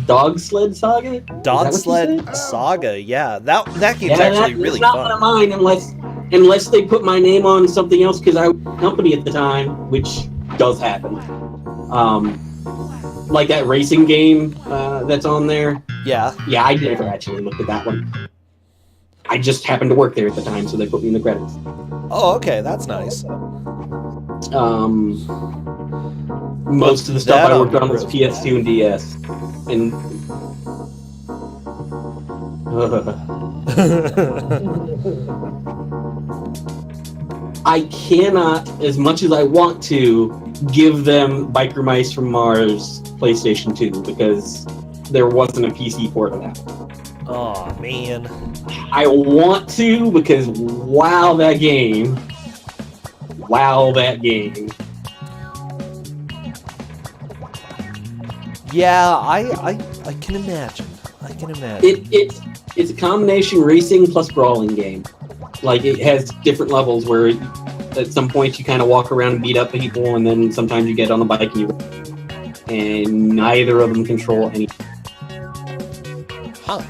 Dog Sled Saga? Dog Is that what you Sled said? Saga, yeah. That game's actually really that's not fun. one of mine unless they put my name on something else because I was a company at the time, which does happen. Like that racing game that's on there. Yeah. Yeah, I never actually looked at that one. I just happened to work there at the time, so they put me in the credits. Oh, okay, that's nice. Most of the stuff that I worked on on was the PS2 and DS. And I cannot, as much as I want to, give them Biker Mice from Mars PlayStation 2 because there wasn't a PC port of that. Oh man. I want to because wow, that game. Wow, that game. Yeah, I can imagine. I can imagine. It's a combination racing plus brawling game. Like it has different levels where at some points you kind of walk around and beat up people, and then sometimes you get on the bike and you. And neither of them control any. Huh.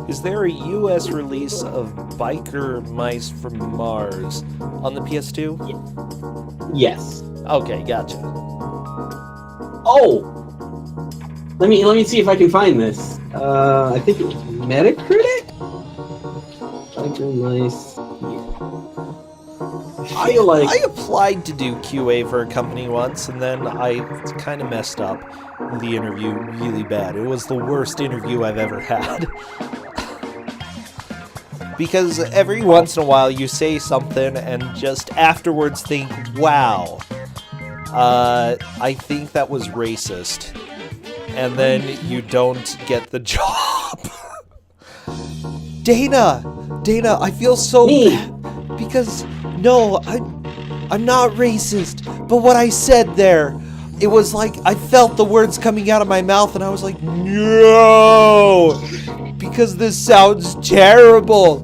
Is there a US release of Biker Mice from Mars on the PS2? Yes. Okay, gotcha. Oh. Let me see if I can find this. I think it was Metacritic. Biker Mice. I feel like I applied to do QA for a company once, and then I kind of messed up the interview really bad. It was the worst interview I've ever had. Because every once in a while you say something and just afterwards think, wow, I think that was racist. And then you don't get the job. Dana, I feel so bad. Because, no, I'm not racist. But what I said there, it was like I felt the words coming out of my mouth and I was like, no! because this sounds terrible.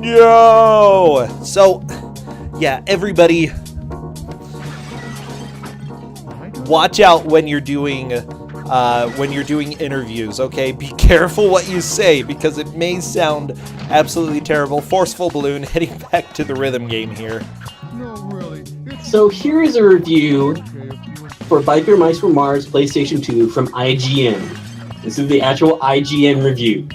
No. So, yeah, everybody, watch out when you're doing interviews, okay? Be careful what you say, because it may sound absolutely terrible. Forceful Balloon, heading back to the rhythm game here. No, really. So here's a review for Biker Mice from Mars PlayStation 2 from IGN. This is the actual IGN review.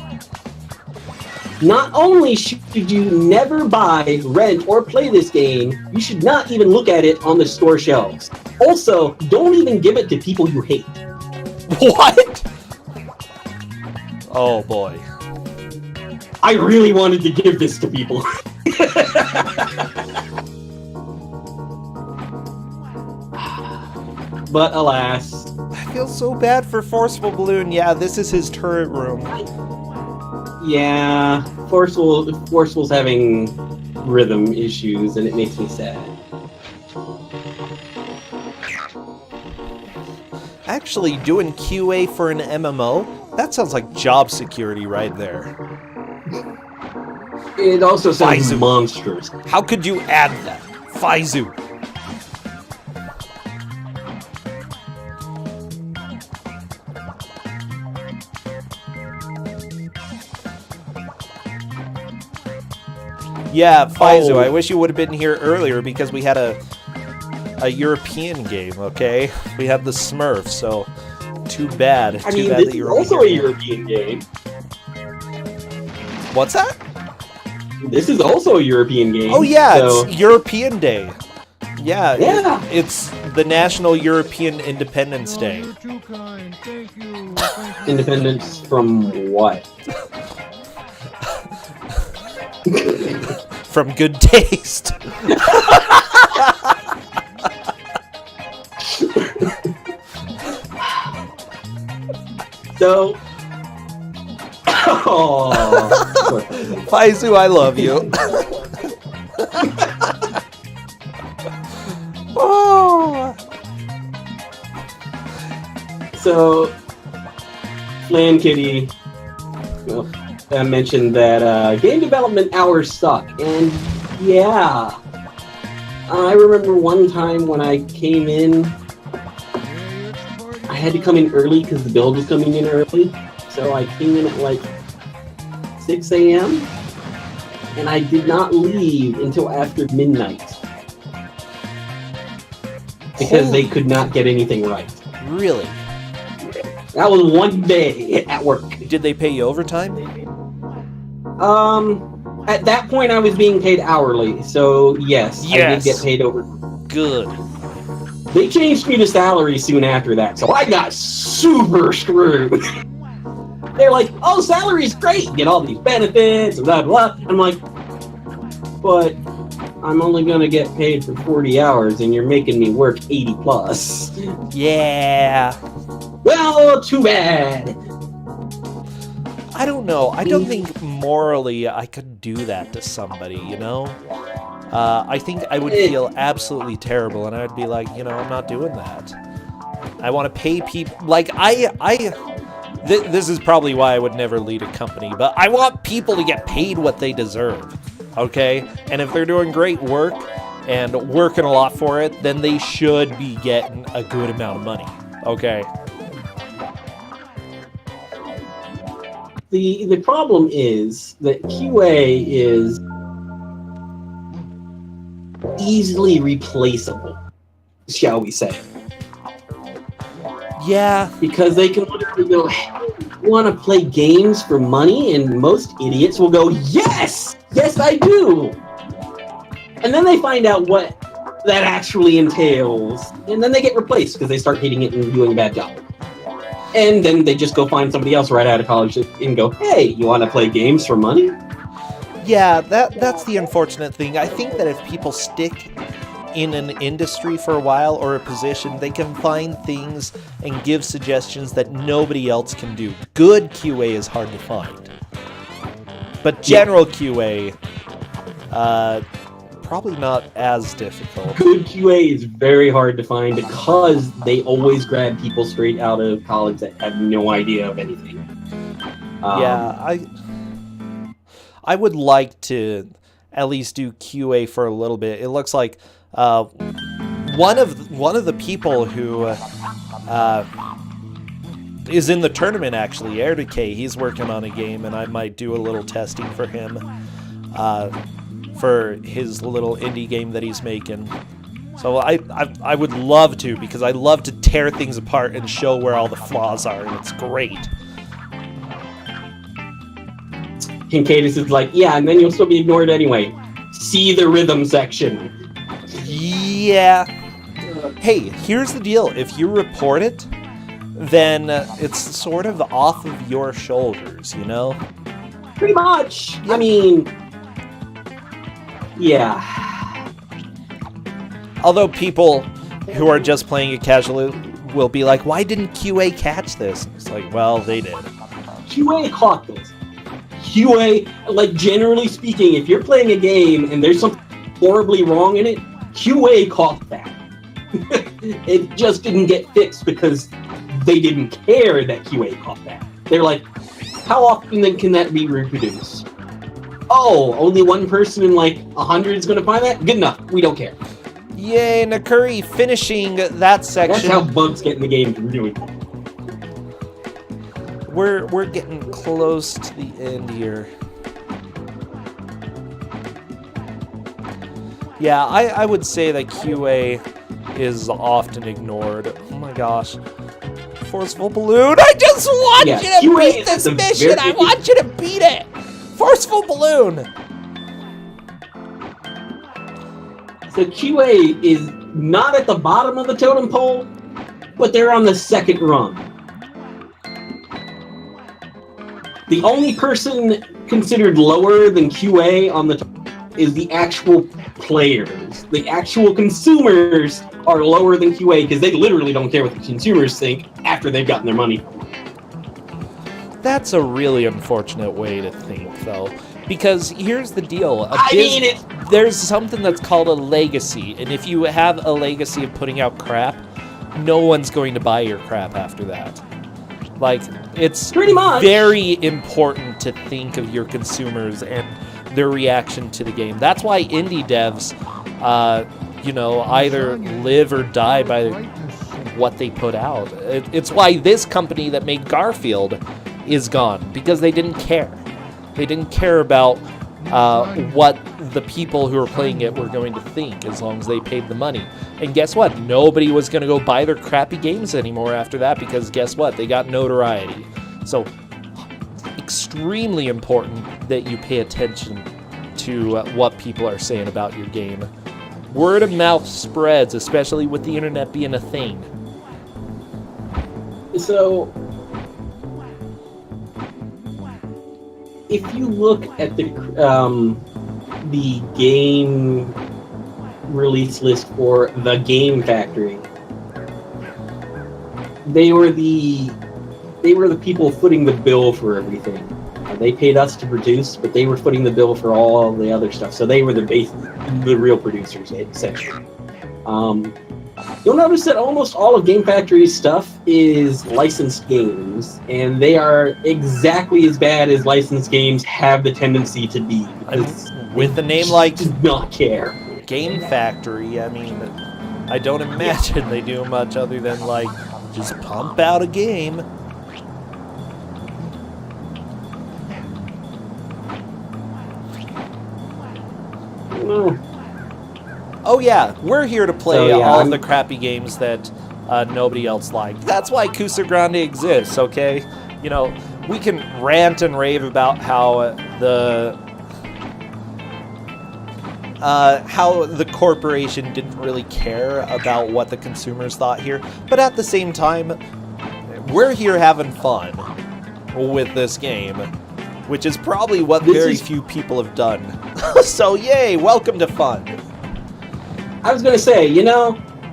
Not only should you never buy, rent, or play this game, you should not even look at it on the store shelves. Also, don't even give it to people you hate. What? Oh boy. I really wanted to give this to people. But alas. I feel so bad for Forceful Balloon. Yeah, this is his turret room. Yeah, Forceful's having rhythm issues, and it makes me sad. Actually, doing QA for an MMO? That sounds like job security right there. It also sounds Faizu. monstrous. How could you add that? Faizu. Yeah, Faizu, Oh. I wish you would have been here earlier because we had a European game, okay? We had the Smurf, so too bad. I Too mean, bad this that you is were also here. a European game. What's that? This is also a European game. Oh yeah, so... it's European Day. Yeah, Yeah. it's the National European Independence No, Day. you're too kind. Thank you. Thank you. Independence from what? From good taste. So... Oh. Faizu, I love you. Oh. So, Flan Kitty mentioned that game development hours suck, and yeah. I remember one time when I came in, I had to come in early because the build was coming in early. So I came in at like 6 a.m. and I did not leave until after midnight because they could not get anything right. Really? That was one day at work. Did they pay you overtime? At that point I was being paid hourly, so yes. I did get paid over. Good. They changed me to salary soon after that, so I got super screwed. They're like, oh, salary's great, you get all these benefits, and blah, blah. I'm like, but I'm only gonna get paid for 40 hours, and you're making me work 80 plus. Yeah. Well, too bad. I don't know. I don't think morally I could do that to somebody, you know? I think I would feel absolutely terrible, and I'd be like, you know, I'm not doing that. I want to pay people... Like, this is probably why I would never lead a company, but I want people to get paid what they deserve, okay? And if they're doing great work and working a lot for it, then they should be getting a good amount of money, okay? The problem is that QA is easily replaceable, shall we say. Yeah. Because they can literally go, hey, you want to play games for money? And most idiots will go, yes! Yes, I do! And then they find out what that actually entails. And then they get replaced because they start hating it and doing a bad job. And then they just go find somebody else right out of college and go, hey, you want to play games for money? Yeah, that's the unfortunate thing. I think that if people stick in an industry for a while or a position, they can find things and give suggestions that nobody else can do. Good QA is hard to find. But general QA, probably not as difficult. Good QA is very hard to find because they always grab people straight out of college that have no idea of anything. I would like to at least do QA for a little bit. It looks like one of the people who is in the tournament, actually, Air Decay, he's working on a game, and I might do a little testing for him for his little indie game that he's making. So I would love to, because I love to tear things apart and show where all the flaws are, and it's great. Kincaidus is like, yeah, and then you'll still be ignored anyway. See the rhythm section. Yeah. Hey, here's the deal. If you report it, then it's sort of off of your shoulders, you know? Pretty much. I mean, yeah. Although people who are just playing it casually will be like, why didn't QA catch this? It's like, well, they did. QA caught this. QA, like, generally speaking, if you're playing a game and there's something horribly wrong in it, QA caught that. It just didn't get fixed because they didn't care that QA caught that. They're like, how often then can that be reproduced? Oh, only one person in like 100 is going to find that? Good enough. We don't care. Yay, Nakuri finishing that section. That's how bugs get in the game from doing that. We're getting close to the end here. Yeah, I would say that QA is often ignored. Oh my gosh. Forceful Balloon, I just want you to QA beat this mission! I want you to beat it! Forceful Balloon! So QA is not at the bottom of the totem pole, but they're on the second rung. The only person considered lower than QA on the top is the actual players. The actual consumers are lower than QA because they literally don't care what the consumers think after they've gotten their money. That's a really unfortunate way to think, though. Because here's the deal. There's something that's called a legacy, and if you have a legacy of putting out crap, no one's going to buy your crap after that. Like, it's pretty much very important to think of your consumers and their reaction to the game. That's why indie devs, either live or die by what they put out. It's why this company that made Garfield is gone, because they didn't care. They didn't care about what the people who were playing it were going to think, as long as they paid the money. And guess what? Nobody was going to go buy their crappy games anymore after that, because guess what? They got notoriety. So, extremely important that you pay attention to what people are saying about your game. Word of mouth spreads, especially with the internet being a thing. So, if you look at the game release list for the Game Factory, they were the people footing the bill for everything. They paid us to produce, but they were footing the bill for all the other stuff. So they were the real producers, essentially. You'll notice that almost all of Game Factory's stuff is licensed games, and they are exactly as bad as licensed games have the tendency to be. With a name like do not care. Game Factory, I mean, I don't imagine they do much other than, like, just pump out a game. Oh yeah, we're here to play all of the crappy games that nobody else liked. That's why Kusogrand3 exists, okay? You know, we can rant and rave about how the corporation didn't really care about what the consumers thought here, but at the same time, we're here having fun with this game, which is probably what very few people have done. So yay, welcome to fun. I was going to say,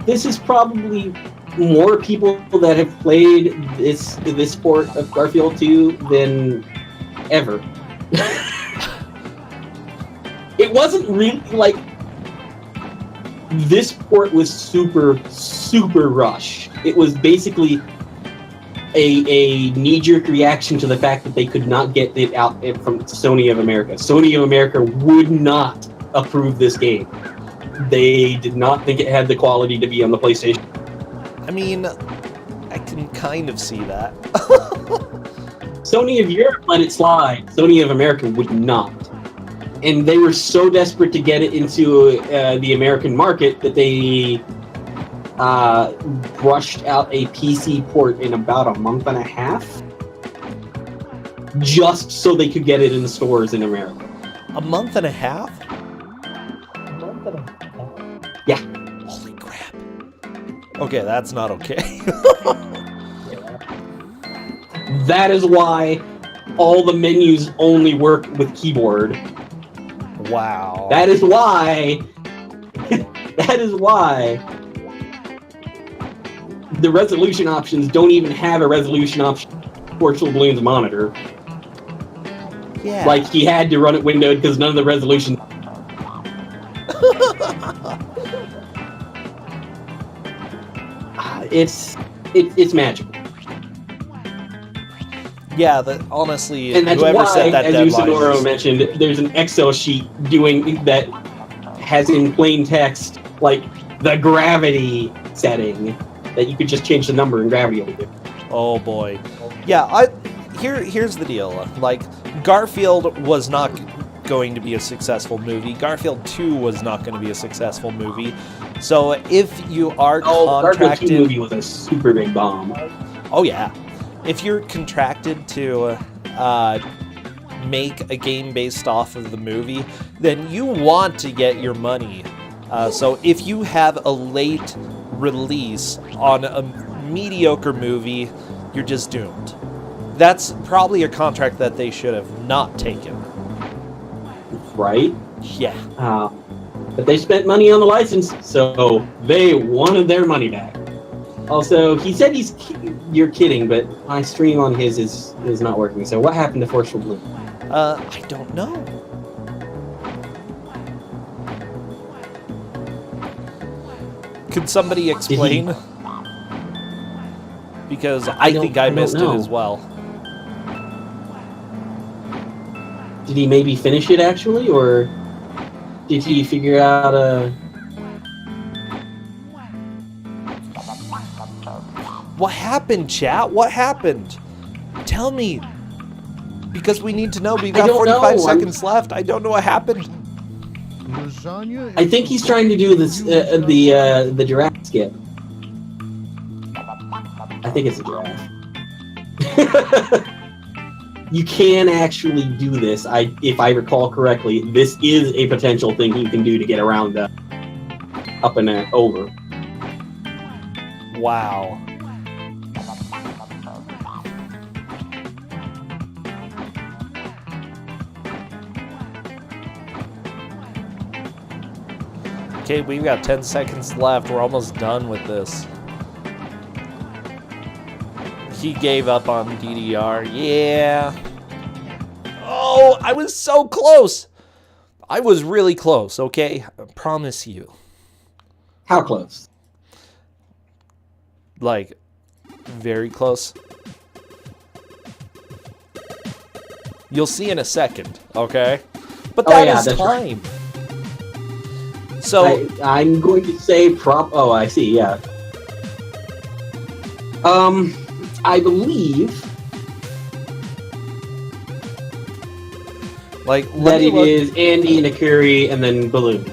this is probably more people that have played this port of Garfield 2 than ever. It wasn't really, like, this port was super, super rushed. It was basically a knee-jerk reaction to the fact that they could not get it out from Sony of America. Sony of America would not approve this game. They did not think it had the quality to be on the PlayStation. I mean, I can kind of see that. Sony of Europe let it slide. Sony of America would not. And they were so desperate to get it into the American market that they rushed out a PC port in about a month and a half, just so they could get it in the stores in America. A month and a half? Yeah. Holy crap. Okay, that's not okay. That is why all the menus only work with keyboard. Wow. That is why. That is why the resolution options don't even have a resolution option for Virtual Balloon's monitor. Yeah. Like, he had to run it windowed because none of the resolution. It's magical. Yeah, honestly, And that's whoever why, set that as deadline Usadoro is- mentioned, there's an Excel sheet doing that has in plain text, like, the gravity setting that you could just change the number and gravity will do. Oh boy. Yeah, here's the deal. Like, Garfield was not going to be a successful movie. Garfield 2 was not going to be a successful movie. So if you are Garfield contracted... 2 movie was a super big bomb. Oh yeah. If you're contracted to make a game based off of the movie, then you want to get your money. So if you have a late release on a mediocre movie, you're just doomed. That's probably a contract that they should have not taken. Right? Yeah. But they spent money on the license, so they wanted their money back. Also, he said you're kidding, but my stream on his is not working. So what happened to Forceful Blue? I don't know. Could somebody explain? Because I think I missed it as well. Did he maybe finish it actually, or did he figure out a... What happened, chat? What happened? Tell me. Because we need to know. We've got 45 seconds left. I don't know what happened. Lasagna. I think he's trying to do this the giraffe skip. I think it's a giraffe. You can actually do this. If I recall correctly, this is a potential thing you can do to get around the up and over. Wow. Okay, we've got 10 seconds left. We're almost done with this. He gave up on DDR. Yeah. Oh, I was so close. I was really close, okay? I promise you. How close? Like, very close. You'll see in a second, okay? But that is that's time. Right. So I'm going to say Oh, I see. Yeah. I believe that it is Andy, Nakuri, and then Balloon.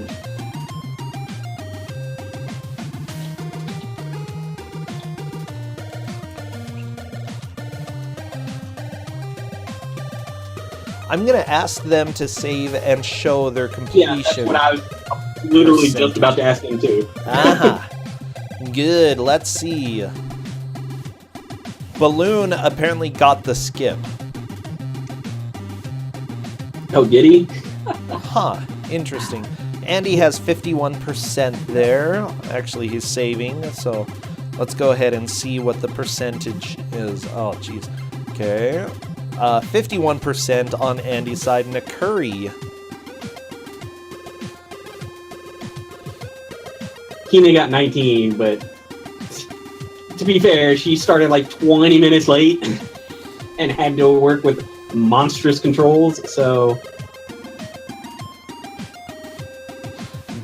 I'm gonna ask them to save and show their completion. Yeah, that's what I was literally just about to ask him too. Aha. Good. Let's see. Balloon apparently got the skip. Oh, did he? Huh. Interesting. Andy has 51% there. Actually, he's saving, so let's go ahead and see what the percentage is. Oh, jeez. Okay. 51% on Andy's side. Nakuri. Keenan got 19, but To be fair, she started like 20 minutes late and had to work with monstrous controls, so...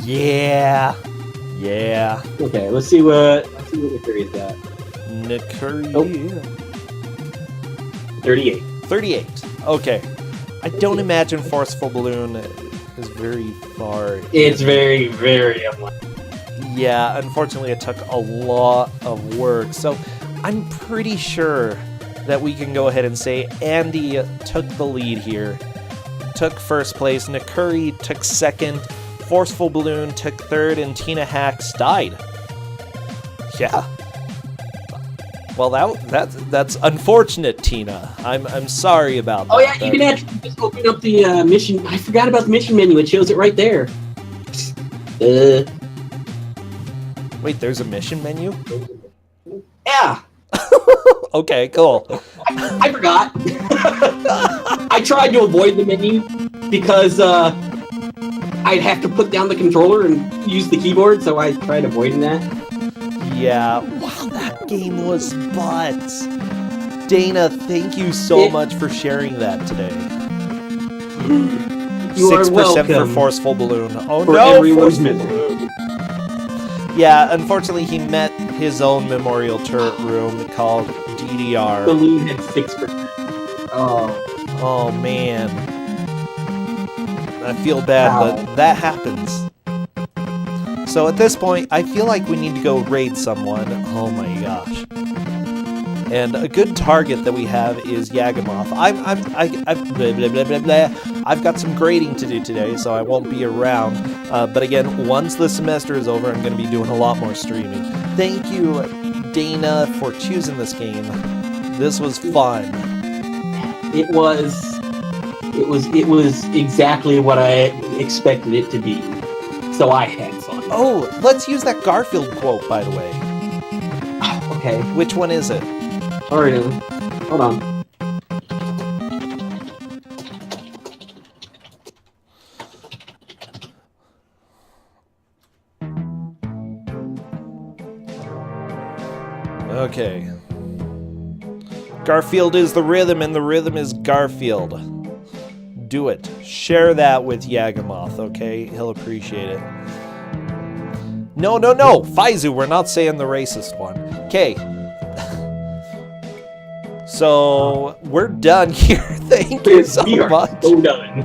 Yeah. Yeah. Okay, let's see what Nakuri's got. Nakuri. 38. 38. Okay. I don't imagine Forceful Balloon is very far. It's very, very unlikely. Yeah, unfortunately it took a lot of work. So I'm pretty sure that we can go ahead and say Andy took the lead here. Took first place. Nakuri took second. Forceful Balloon took third, and Tina Hacks died. Yeah. Well, that's unfortunate, Tina. I'm sorry about that. Oh yeah, you can actually just open up the mission. I forgot about the mission menu. It shows it right there. Wait, there's a mission menu? Yeah. Okay, cool. I forgot. I tried to avoid the menu because I'd have to put down the controller and use the keyboard, so I tried avoiding that. Yeah, wow, that game was butts. Dana, thank you so much for sharing that today. You 6% are welcome. for Forceful Balloon. Oh For no, everyone's Forceful misery. Balloon. Yeah, unfortunately he met his own memorial turret room called DDR. Balloon had 6%. Oh. Oh man. I feel bad, but that happens. So at this point, I feel like we need to go raid someone. Oh my gosh. And a good target that we have is Yagamoth. I've got some grading to do today, so I won't be around. But again, once the semester is over, I'm going to be doing a lot more streaming. Thank you, Dana, for choosing this game. This was fun. It was exactly what I expected it to be. So I had fun. Oh, let's use that Garfield quote, by the way. Okay. Which one is it? Alright, hold on. Okay. Garfield is the rhythm, and the rhythm is Garfield. Do it. Share that with Yagamoth, okay? He'll appreciate it. No, Faizu, we're not saying the racist one. Okay. So, we're done here. Thank you so much. So done.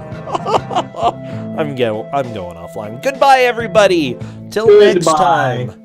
I'm going offline. Goodbye, everybody. Till next time.